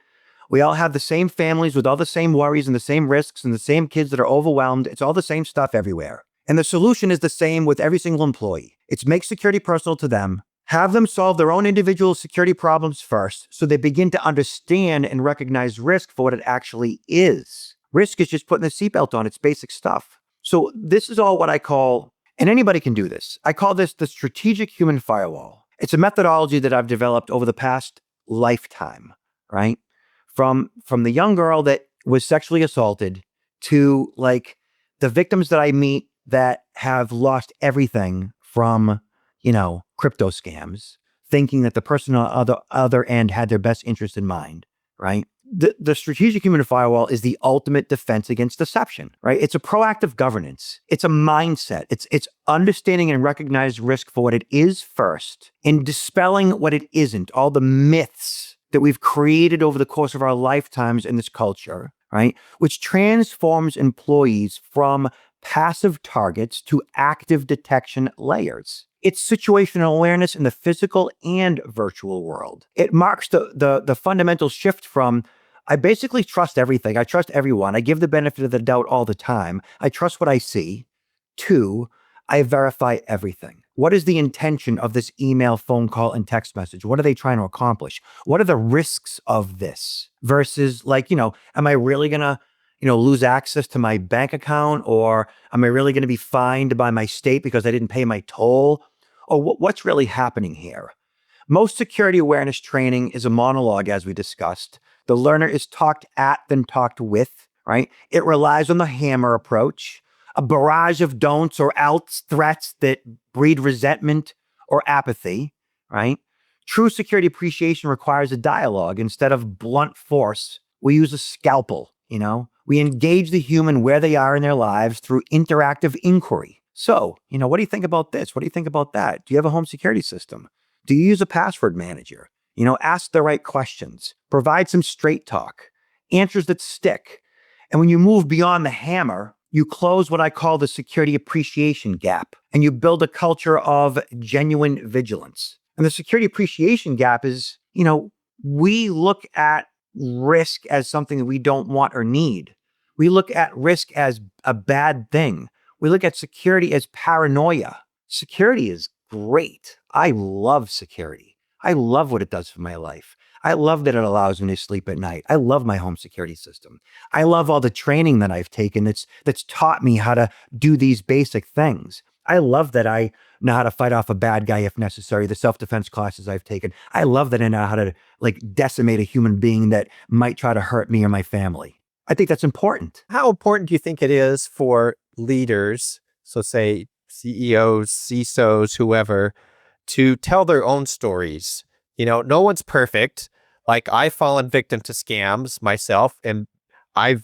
We all have the same families with all the same worries and the same risks and the same kids that are overwhelmed. It's all the same stuff everywhere. And the solution is the same with every single employee. It's make security personal to them. Have them solve their own individual security problems first so they begin to understand and recognize risk for what it actually is. Risk is just putting the seatbelt on. It's basic stuff. So this is all what I call, and anybody can do this, I call this the strategic human firewall. It's a methodology that I've developed over the past lifetime, right? From the young girl that was sexually assaulted to, like, the victims that I meet that have lost everything from, crypto scams, thinking that the person on the other end had their best interest in mind, right? The strategic human firewall is the ultimate defense against deception, right? It's a proactive governance. It's a mindset. It's understanding and recognizing risk for what it is first and dispelling what it isn't, all the myths that we've created over the course of our lifetimes in this culture, right? Which transforms employees from passive targets to active detection layers. It's situational awareness in the physical and virtual world. It marks the fundamental shift from, I basically trust everything. I trust everyone. I give the benefit of the doubt all the time. I trust what I see. To, I verify everything. What is the intention of this email, phone call, and text message? What are they trying to accomplish? What are the risks of this? Versus, like, am I really going to, lose access to my bank account? Or am I really going to be fined by my state because I didn't pay my toll? Or what's really happening here? Most security awareness training is a monologue, as we discussed. The learner is talked at, then talked with, right? It relies on the hammer approach, a barrage of don'ts or outs, threats that breed resentment or apathy, right? True security appreciation requires a dialogue. Instead of blunt force, we use a scalpel, We engage the human where they are in their lives through interactive inquiry. So, what do you think about this? What do you think about that? Do you have a home security system? Do you use a password manager? Ask the right questions. Provide some straight talk. Answers that stick. And when you move beyond the hammer, you close what I call the security appreciation gap, and you build a culture of genuine vigilance. And the security appreciation gap is, we look at risk as something that we don't want or need. We look at risk as a bad thing. We look at security as paranoia. Security is great. I love security. I love what it does for my life. I love that it allows me to sleep at night. I love my home security system. I love all the training that I've taken that's taught me how to do these basic things. I love that I know how to fight off a bad guy if necessary, the self-defense classes I've taken. I love that I know how to, decimate a human being that might try to hurt me or my family. I think that's important. How important do you think it is for leaders, so say CEOs, CISOs, whoever, to tell their own stories? No one's perfect. Like, I've fallen victim to scams myself, and I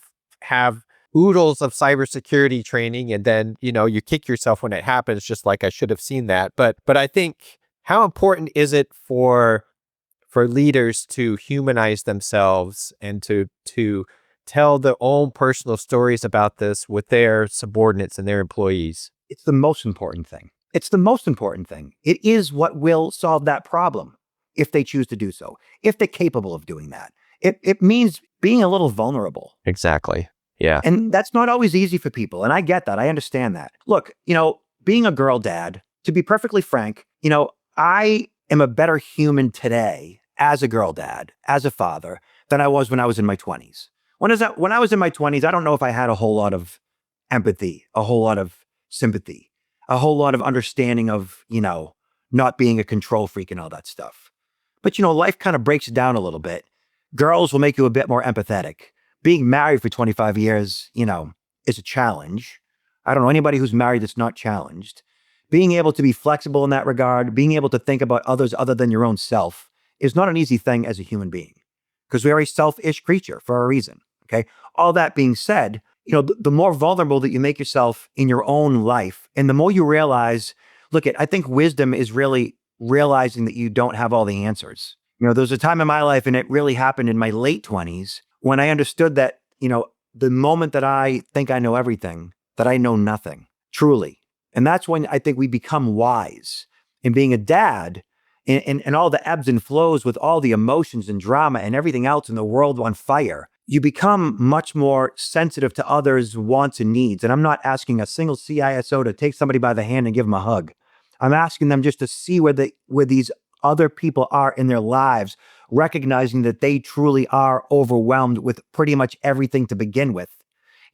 have oodles of cybersecurity training, and then, you kick yourself when it happens, just like I should have seen that. But I think, how important is it for leaders to humanize themselves and to tell their own personal stories about this with their subordinates and their employees? It's the most important thing. It's the most important thing. It is what will solve that problem if they choose to do so, if they're capable of doing that. It means being a little vulnerable. Exactly. Yeah. And that's not always easy for people. And I get that. I understand that. Look, being a girl dad, to be perfectly frank, I am a better human today as a girl dad, as a father, than I was when I was in my 20s. When I was in my 20s, I don't know if I had a whole lot of empathy, a whole lot of sympathy, a whole lot of understanding of, not being a control freak and all that stuff. But, life kind of breaks it down a little bit. Girls will make you a bit more empathetic. Being married for 25 years, is a challenge. I don't know anybody who's married that's not challenged. Being able to be flexible in that regard, being able to think about others other than your own self is not an easy thing as a human being, because we are a selfish creature for a reason. Okay. All that being said, the more vulnerable that you make yourself in your own life, and the more you realize, I think wisdom is really realizing that you don't have all the answers. There was a time in my life, and it really happened in my late 20s, when I understood that, the moment that I think I know everything, that I know nothing, truly. And that's when I think we become wise. And being a dad, and all the ebbs and flows with all the emotions and drama and everything else in the world on fire, you become much more sensitive to others' wants and needs. And I'm not asking a single CISO to take somebody by the hand and give them a hug. I'm asking them just to see where these other people are in their lives, recognizing that they truly are overwhelmed with pretty much everything to begin with.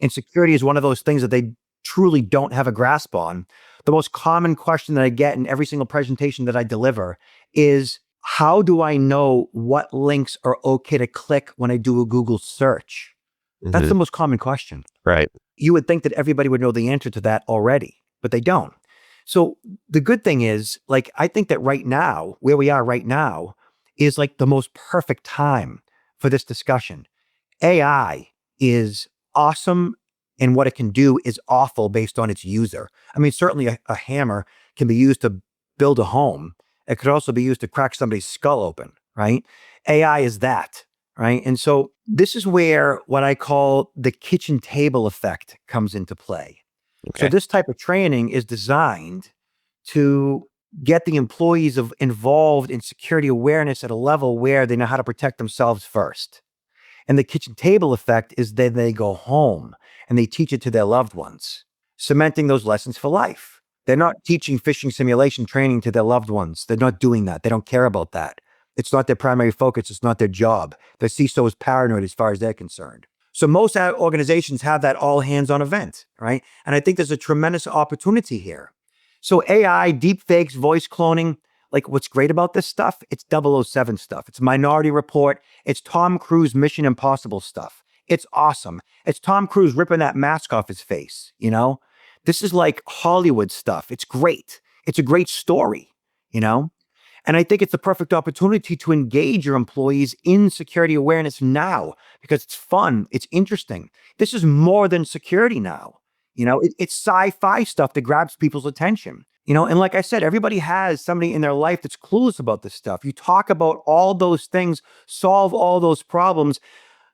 And security is one of those things that they truly don't have a grasp on. The most common question that I get in every single presentation that I deliver is, how do I know what links are okay to click when I do a Google search? That's the most common question. Right. You would think that everybody would know the answer to that already, but they don't. So the good thing is, I think that right now, where we are right now, is the most perfect time for this discussion. AI is awesome, and what it can do is awful based on its user. I mean, certainly a hammer can be used to build a home. It could also be used to crack somebody's skull open, right? AI is that, right? And so this is where what I call the kitchen table effect comes into play. Okay. So this type of training is designed to get the employees involved in security awareness at a level where they know how to protect themselves first. And the kitchen table effect is then they go home and they teach it to their loved ones, cementing those lessons for life. They're not teaching phishing simulation training to their loved ones. They're not doing that. They don't care about that. It's not their primary focus. It's not their job. The CISO is paranoid as far as they're concerned. So most organizations have that all hands on event, right? And I think there's a tremendous opportunity here. So AI, deepfakes, voice cloning, what's great about this stuff, it's 007 stuff. It's Minority Report. It's Tom Cruise Mission Impossible stuff. It's awesome. It's Tom Cruise ripping that mask off his face, This is like Hollywood stuff. It's great. It's a great story, And I think it's the perfect opportunity to engage your employees in security awareness now, because it's fun. It's interesting. This is more than security now. It's sci-fi stuff that grabs people's attention. And like I said, everybody has somebody in their life that's clueless about this stuff. You talk about all those things, solve all those problems.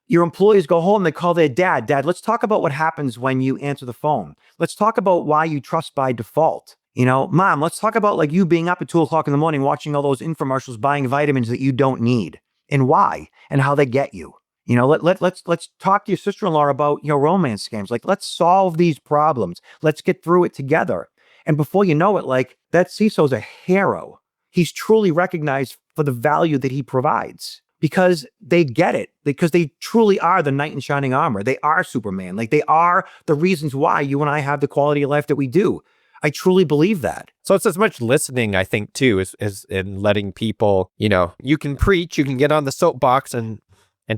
Your employees go home, they call their dad. Dad, let's talk about what happens when you answer the phone. Let's talk about why you trust by default. Mom, let's talk about you being up at 2:00 in the morning, watching all those infomercials, buying vitamins that you don't need, and why, and how they get you. Let's talk to your sister-in-law about romance scams. Let's solve these problems. Let's get through it together. And before you know it, that CISO's a hero. He's truly recognized for the value that he provides, because they get it, because they truly are the knight in shining armor. They are Superman. They are the reasons why you and I have the quality of life that we do. I truly believe that. So it's as much listening, I think, too, as in letting people, you can preach, you can get on the soapbox and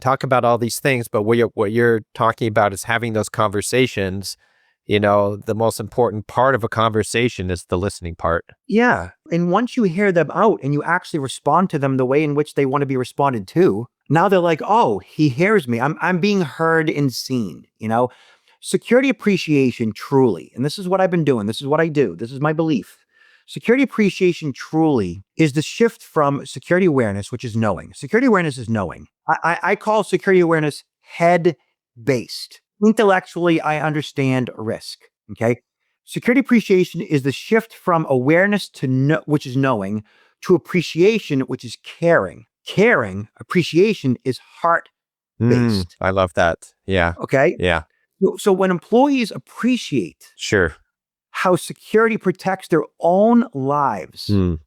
talk about all these things, but what you're talking about is having those conversations. The most important part of a conversation is the listening part. Yeah. And once you hear them out and you actually respond to them the way in which they want to be responded to, now they're like, oh, he hears me. I'm being heard and seen, Security appreciation truly, and this is what I've been doing. This is what I do. This is my belief. Security appreciation truly is the shift from security awareness, which is knowing. Security awareness is knowing. I call security awareness head-based. Intellectually, I understand risk, okay? Security appreciation is the shift from awareness to which is knowing, to appreciation, which is caring. Appreciation is heart-based. I love that. Yeah. Okay? Yeah. So when employees appreciate Sure. how security protects their own lives, Mm,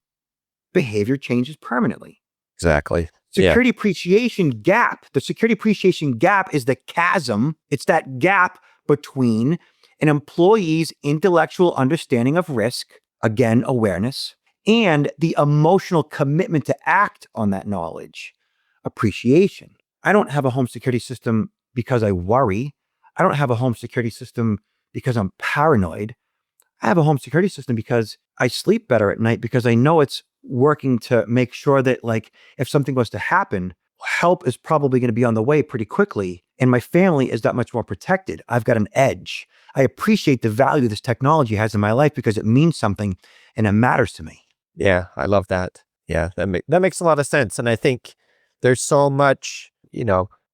behavior changes permanently. exactly. Yeah. Security appreciation gap, the security appreciation gap is the chasm. It's that gap between an employee's intellectual understanding of risk, again, awareness, and the emotional commitment to act on that knowledge, appreciation. I don't have a home security system because I worry. I don't have a home security system because I'm paranoid. I have a home security system because I sleep better at night because I know it's working to make sure that, like, if something was to happen, help is probably going to be on the way pretty quickly. And my family is that much more protected. I've got an edge. I appreciate the value this technology has in my life because it means something and it matters to me. Yeah, I love that. Yeah, that makes a lot of sense. And I think there's so much,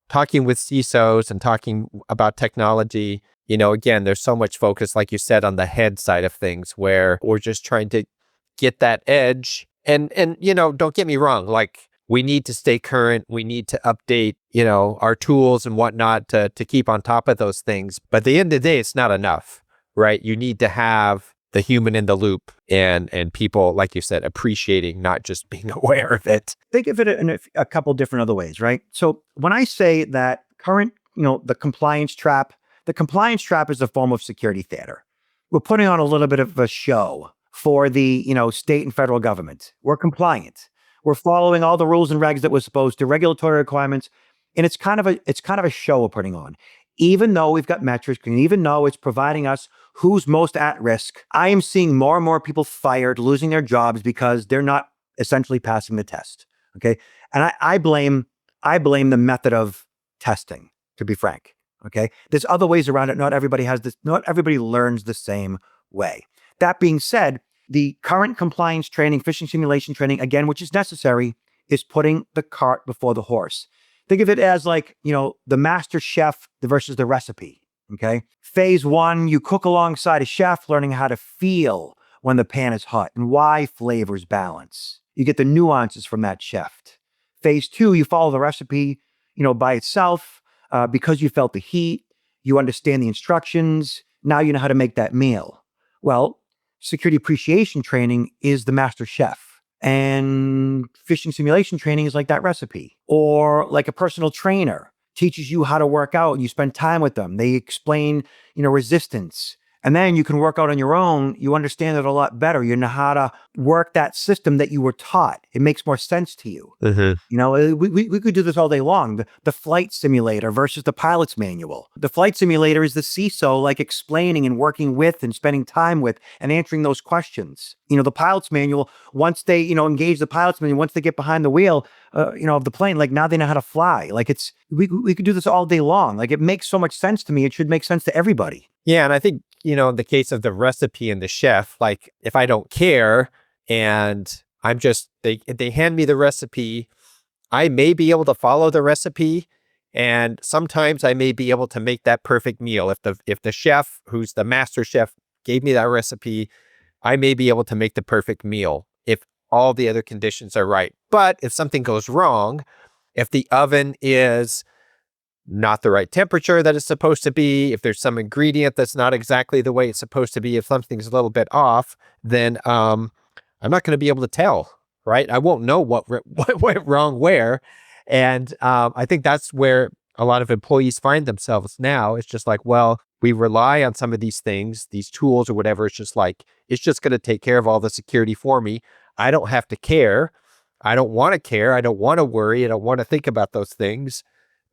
talking with CISOs and talking about technology, again, there's so much focus, like you said, on the head side of things where we're just trying to get that edge. And don't get me wrong, like we need to stay current. We need to update, our tools and whatnot to keep on top of those things. But at the end of the day, it's not enough, right? You need to have the human in the loop and people, like you said, appreciating, not just being aware of it. Think of it in a couple different other ways, right? So when I say that the compliance trap is a form of security theater. We're putting on a little bit of a show for the, state and federal government. We're compliant. We're following all the rules and regs that we're supposed to, regulatory requirements. And it's kind of a show we're putting on. Even though we've got metrics and even though it's providing us who's most at risk, I am seeing more and more people fired, losing their jobs because they're not essentially passing the test. Okay. And I blame the method of testing, to be frank. Okay. There's other ways around it. Not everybody learns the same way. That being said, the current compliance training, phishing simulation training, again, which is necessary, is putting the cart before the horse. Think of it as like, the master chef versus the recipe. Okay. Phase one, you cook alongside a chef, learning how to feel when the pan is hot and why flavors balance. You get the nuances from that chef. Phase two, you follow the recipe, by itself, because you felt the heat, you understand the instructions. Now you know how to make that meal. Well, security appreciation training is the master chef. And phishing simulation training is like that recipe. Or like a personal trainer teaches you how to work out. You spend time with them. They explain, resistance. And then you can work out on your own. You understand it a lot better. You know how to work that system that you were taught. It makes more sense to you. We could do this all day long. The flight simulator versus the pilot's manual. The flight simulator is the CISO, like explaining and working with and spending time with and answering those questions. The pilot's manual, once they, engage the pilot's manual, once they get behind the wheel, of the plane, like now they know how to fly. Like we could do this all day long. Like it makes so much sense to me. It should make sense to everybody. Yeah. And I think, in the case of the recipe and the chef, like if I don't care and they hand me the recipe, I may be able to follow the recipe. And sometimes I may be able to make that perfect meal. If the chef, who's the master chef, gave me that recipe, I may be able to make the perfect meal if all the other conditions are right. But if something goes wrong, if the oven is not the right temperature that it's supposed to be, if there's some ingredient that's not exactly the way it's supposed to be, if something's a little bit off, then I'm not going to be able to tell, right? I won't know what went wrong where. And I think that's where a lot of employees find themselves now. It's just like, well, we rely on some of these things, these tools or whatever. It's just like, it's just going to take care of all the security for me. I don't have to care. I don't want to care. I don't want to worry. I don't want to think about those things.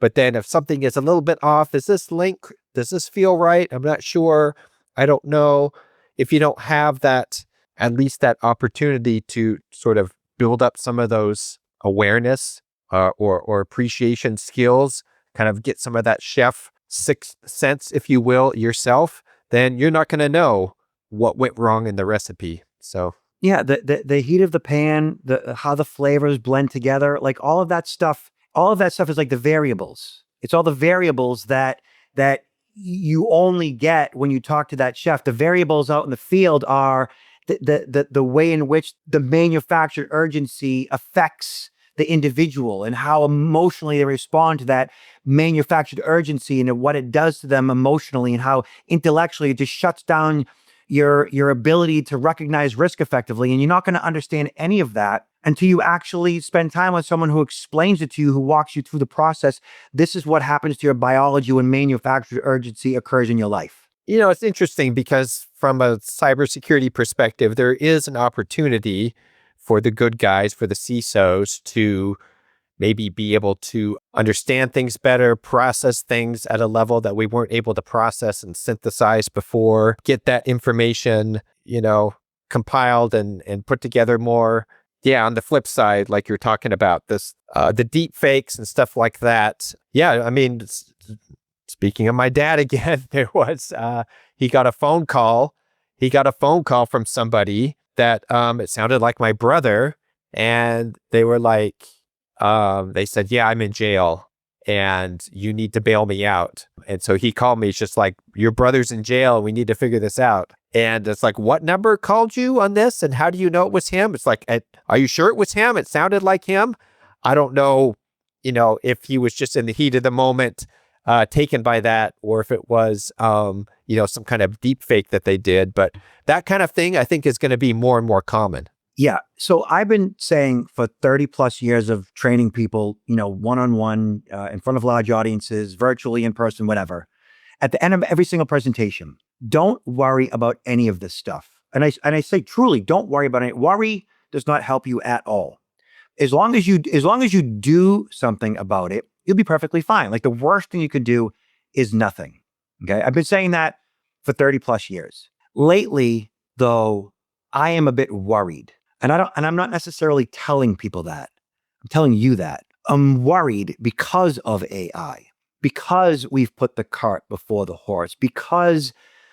But then if something is a little bit off, is this link, does this feel right? I'm not sure. I don't know. If you don't have that, at least that opportunity to sort of build up some of those awareness or appreciation skills, kind of get some of that chef sixth sense, if you will, yourself, then you're not going to know what went wrong in the recipe. So yeah, the heat of the pan, how the flavors blend together, like all of that stuff is like the variables. It's all the variables that you only get when you talk to that chef. The variables out in the field are the way in which the manufactured urgency affects the individual and how emotionally they respond to that manufactured urgency and what it does to them emotionally, and how intellectually it just shuts down your ability to recognize risk effectively. And you're not going to understand any of that until you actually spend time with someone who explains it to you, who walks you through the process. This is what happens to your biology when manufactured urgency occurs in your life. It's interesting because from a cybersecurity perspective, there is an opportunity for the good guys, for the CISOs, to maybe be able to understand things better, process things at a level that we weren't able to process and synthesize before, get that information, compiled and put together more. Yeah, on the flip side, like you're talking about this, the deep fakes and stuff like that. Yeah, I mean, speaking of my dad again, he got a phone call. He got a phone call from somebody that it sounded like my brother, and they were like, they said, yeah, I'm in jail and you need to bail me out. And so he called me. It's just like, your brother's in jail. We need to figure this out. And it's like, what number called you on this? And how do you know it was him? It's like, are you sure it was him? It sounded like him. I don't know, if he was just in the heat of the moment, taken by that, or if it was, some kind of deep fake that they did. But that kind of thing, I think, is going to be more and more common. Yeah. So I've been saying for 30 plus years of training people, one-on-one, in front of large audiences, virtually, in person, whatever, at the end of every single presentation, don't worry about any of this stuff. And I say truly, don't worry about it. Worry does not help you at all. As long as you do something about it, you'll be perfectly fine. Like, the worst thing you could do is nothing. Okay. I've been saying that for 30 plus years. Lately, though, I am a bit worried. And I'm not necessarily telling people that. I'm telling you that. I'm worried because of AI, because we've put the cart before the horse, because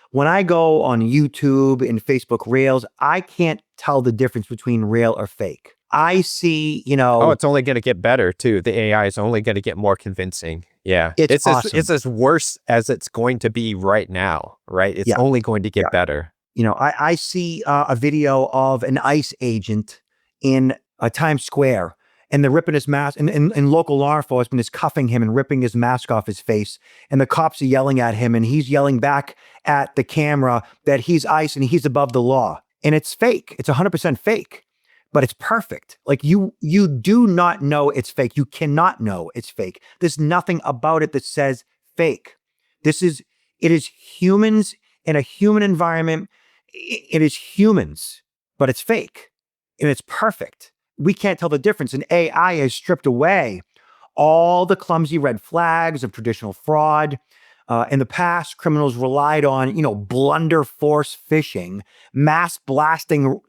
when I go on YouTube and Facebook Reels, I can't tell the difference between real or fake. I see, Oh, it's only going to get better too. The AI is only going to get more convincing. Yeah. It's awesome. It's as worse as it's going to be right now, right? It's only going to get better. I see a video of an ICE agent in Times Square, and they're ripping his mask, and local law enforcement is cuffing him and ripping his mask off his face. And the cops are yelling at him, and he's yelling back at the camera that he's ICE and he's above the law. And it's fake. It's 100% fake, but it's perfect. Like, you do not know it's fake. You cannot know it's fake. There's nothing about it that says fake. It is humans in a human environment. It is humans, but it's fake and it's perfect. We can't tell the difference. And AI has stripped away all the clumsy red flags of traditional fraud. In the past, criminals relied on, blunder force phishing, mass blasting,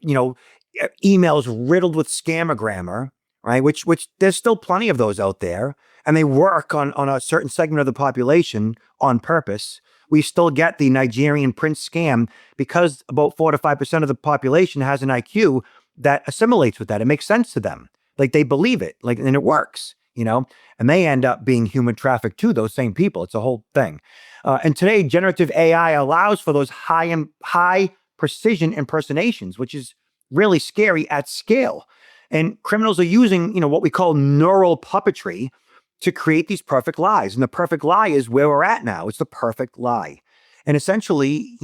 emails riddled with scammer, right? Which there's still plenty of those out there. And they work on a certain segment of the population on purpose. We still get the Nigerian prince scam because about 4 to 5% of the population has an IQ that assimilates with that. It makes sense to them. Like, they believe it, and it works, and they end up being human trafficked too, those same people. It's a whole thing. And today, generative AI allows for those high precision impersonations, which is really scary at scale. And criminals are using, what we call neural puppetry to create these perfect lies. And the perfect lie is where we're at now. It's the perfect lie. And essentially,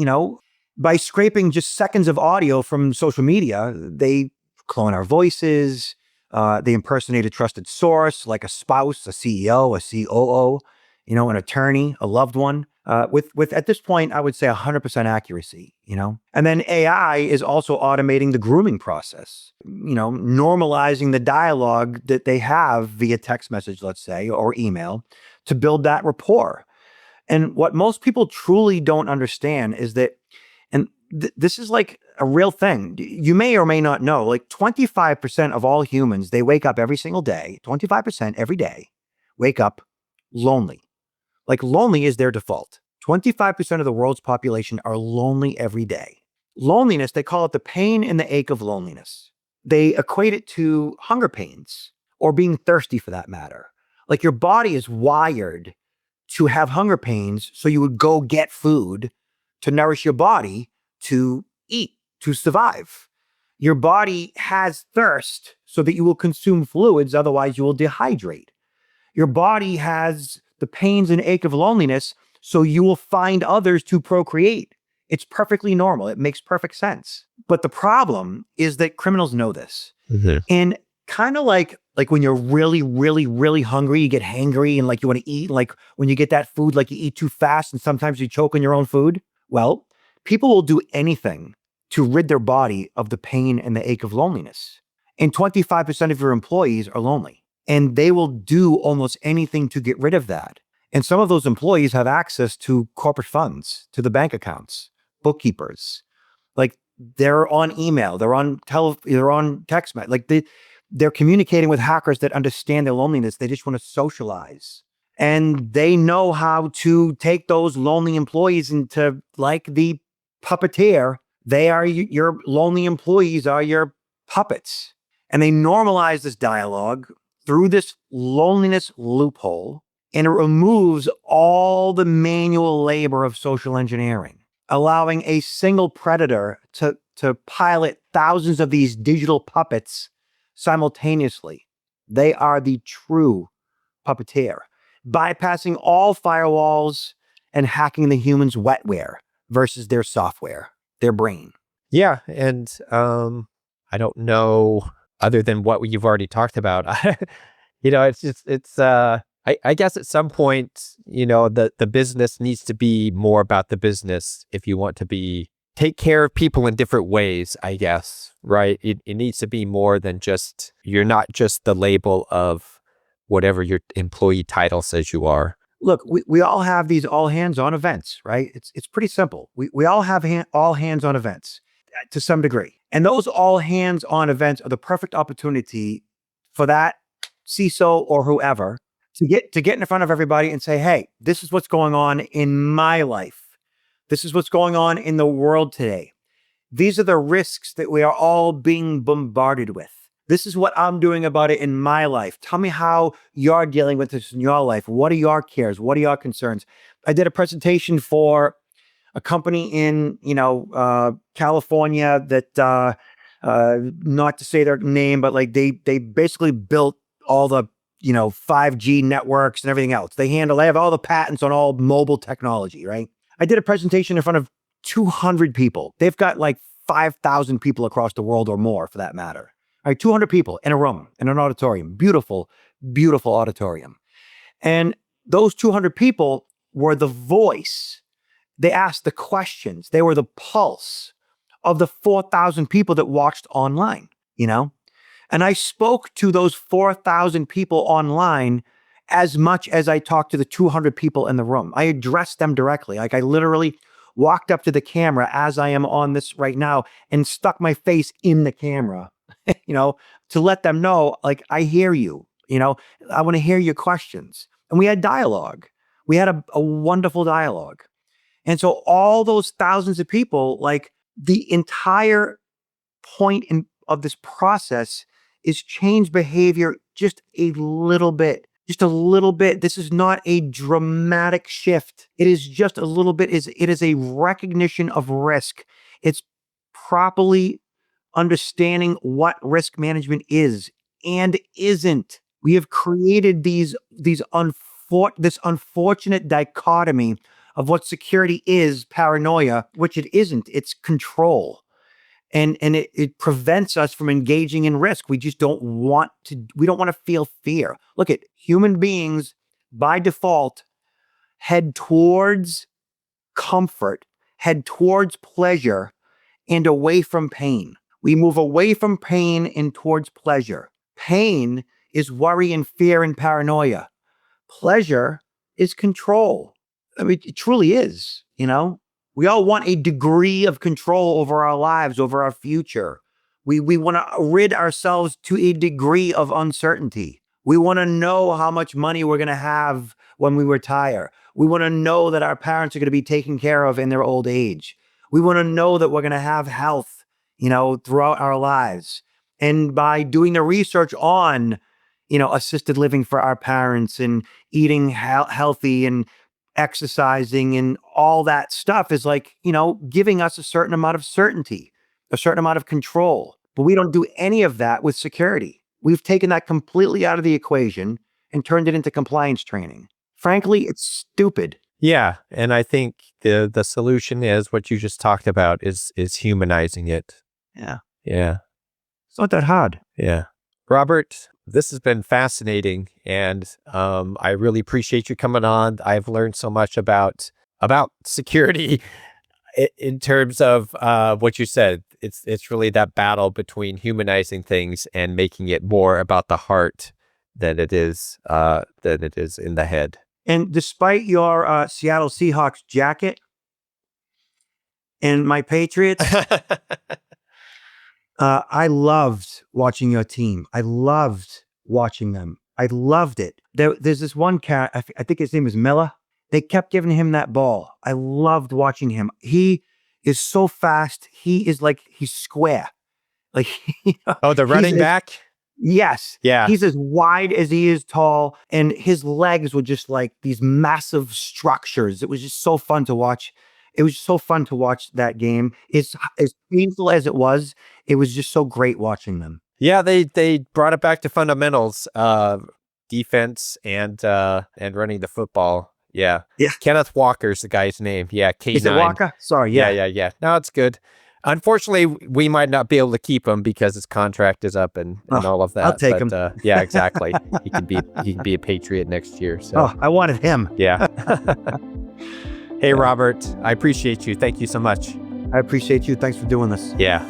by scraping just seconds of audio from social media, they clone our voices. They impersonate a trusted source, like a spouse, a CEO, a COO, an attorney, a loved one, with at this point, I would say 100% accuracy, And then AI is also automating the grooming process, normalizing the dialogue that they have via text message, let's say, or email, to build that rapport. And what most people truly don't understand is that, and this is like a real thing. You may or may not know, like 25% of all humans, they wake up every single day, 25% every day, wake up lonely. Like, lonely is their default. 25% of the world's population are lonely every day. Loneliness, they call it the pain and the ache of loneliness. They equate it to hunger pains, or being thirsty for that matter. Like, your body is wired to have hunger pains, so you would go get food to nourish your body, to eat, to survive. Your body has thirst so that you will consume fluids, otherwise you will dehydrate. Your body has the pains and ache of loneliness, so you will find others to procreate. It's perfectly normal. It makes perfect sense. But the problem is that criminals know this. Mhm. And kind of like when you're really, really, really hungry, you get hangry and like you want to eat. Like when you get that food, like you eat too fast and sometimes you choke on your own food. Well, people will do anything to rid their body of the pain and the ache of loneliness. And 25% of your employees are lonely. And they will do almost anything to get rid of that. And some of those employees have access to corporate funds, to the bank accounts, bookkeepers. Like they're on email, they're on text message. Like they're communicating with hackers that understand their loneliness. They just want to socialize. And they know how to take those lonely employees into, like the puppeteer, they are your lonely employees are your puppets. And they normalize this dialogue through this loneliness loophole, and it removes all the manual labor of social engineering, allowing a single predator to pilot thousands of these digital puppets simultaneously. They are the true puppeteer, bypassing all firewalls and hacking the human's wetware versus their software, their brain. Yeah, and I don't know other than what you've already talked about. I guess at some point, the business needs to be more about the business if you want to take care of people in different ways, I guess, right? It needs to be more than just, you're not just the label of whatever your employee title says you are. Look, we all have these all hands on events, right? It's pretty simple. We all have all hands on events to some degree. And those all hands on events are the perfect opportunity for that CISO or whoever to get in front of everybody and say, hey, this is what's going on in my life. This is what's going on in the world today. These are the risks that we are all being bombarded with. This is what I'm doing about it in my life. Tell me how you're dealing with this in your life. What are your cares? What are your concerns? I did a presentation for a company in, California that, not to say their name, but like they basically built all the, 5G networks and everything else. They have all the patents on all mobile technology, right? I did a presentation in front of 200 people. They've got like 5,000 people across the world or more for that matter. All right, 200 people in a room, in an auditorium, beautiful, beautiful auditorium. And those 200 people were the voice. They asked the questions. They were the pulse of the 4,000 people that watched online, And I spoke to those 4,000 people online as much as I talked to the 200 people in the room. I addressed them directly. Like I literally walked up to the camera as I am on this right now and stuck my face in the camera, to let them know, like, I hear you, I want to hear your questions. And we had dialogue. We had a wonderful dialogue. And so all those thousands of people, like the entire point of this process is change behavior just a little bit. Just a little bit. This is not a dramatic shift. It is just a little bit. It is a recognition of risk. It's properly understanding what risk management is and isn't. We have created this unfortunate dichotomy of what security is, paranoia, which it isn't. It's control. And it prevents us from engaging in risk. We just don't want to feel fear. Look at human beings by default head towards comfort, head towards pleasure and away from pain. We move away from pain and towards pleasure. Pain is worry and fear and paranoia. Pleasure is control. I mean, it truly is, We all want a degree of control over our lives, over our future. We want to rid ourselves to a degree of uncertainty. We want to know how much money we're going to have when we retire. We want to know that our parents are going to be taken care of in their old age. We want to know that we're going to have health, throughout our lives. And by doing the research on, assisted living for our parents and eating healthy and exercising and all that stuff is like, giving us a certain amount of certainty, a certain amount of control. But we don't do any of that with security. We've taken that completely out of the equation and turned it into compliance training. Frankly, it's stupid. Yeah. And I think the solution is what you just talked about is humanizing it. Yeah. Yeah. It's not that hard. Yeah. Robert, this has been fascinating, and I really appreciate you coming on. I've learned so much about security in terms of what you said. It's really that battle between humanizing things and making it more about the heart than it is in the head. And despite your Seattle Seahawks jacket and my Patriots, I loved watching your team. I loved watching them. I loved it. There's this one cat, I think his name is Miller. They kept giving him that ball. I loved watching him. He is so fast. He's square. Like, Oh, the running back? Yes. Yeah. He's as wide as he is tall, and his legs were just like these massive structures. It was just so fun to watch. It was so fun to watch that game. It's as painful as it was just so great watching them. Yeah, they brought it back to fundamentals, defense and running the football. Yeah. Yeah. Kenneth Walker's the guy's name. Yeah, K9. Is it Walker? Sorry, yeah. Yeah. No, it's good. Unfortunately, we might not be able to keep him because his contract is up and all of that. I'll take him. Yeah, exactly. He can be a Patriot next year. So. Oh, I wanted him. Yeah. Hey, Robert, I appreciate you. Thank you so much. I appreciate you. Thanks for doing this. Yeah.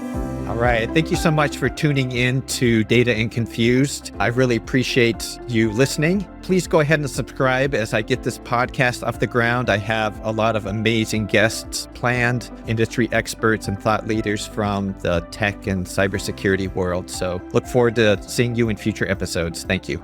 All right. Thank you so much for tuning in to Data and Confused. I really appreciate you listening. Please go ahead and subscribe as I get this podcast off the ground. I have a lot of amazing guests planned, industry experts and thought leaders from the tech and cybersecurity world. So look forward to seeing you in future episodes. Thank you.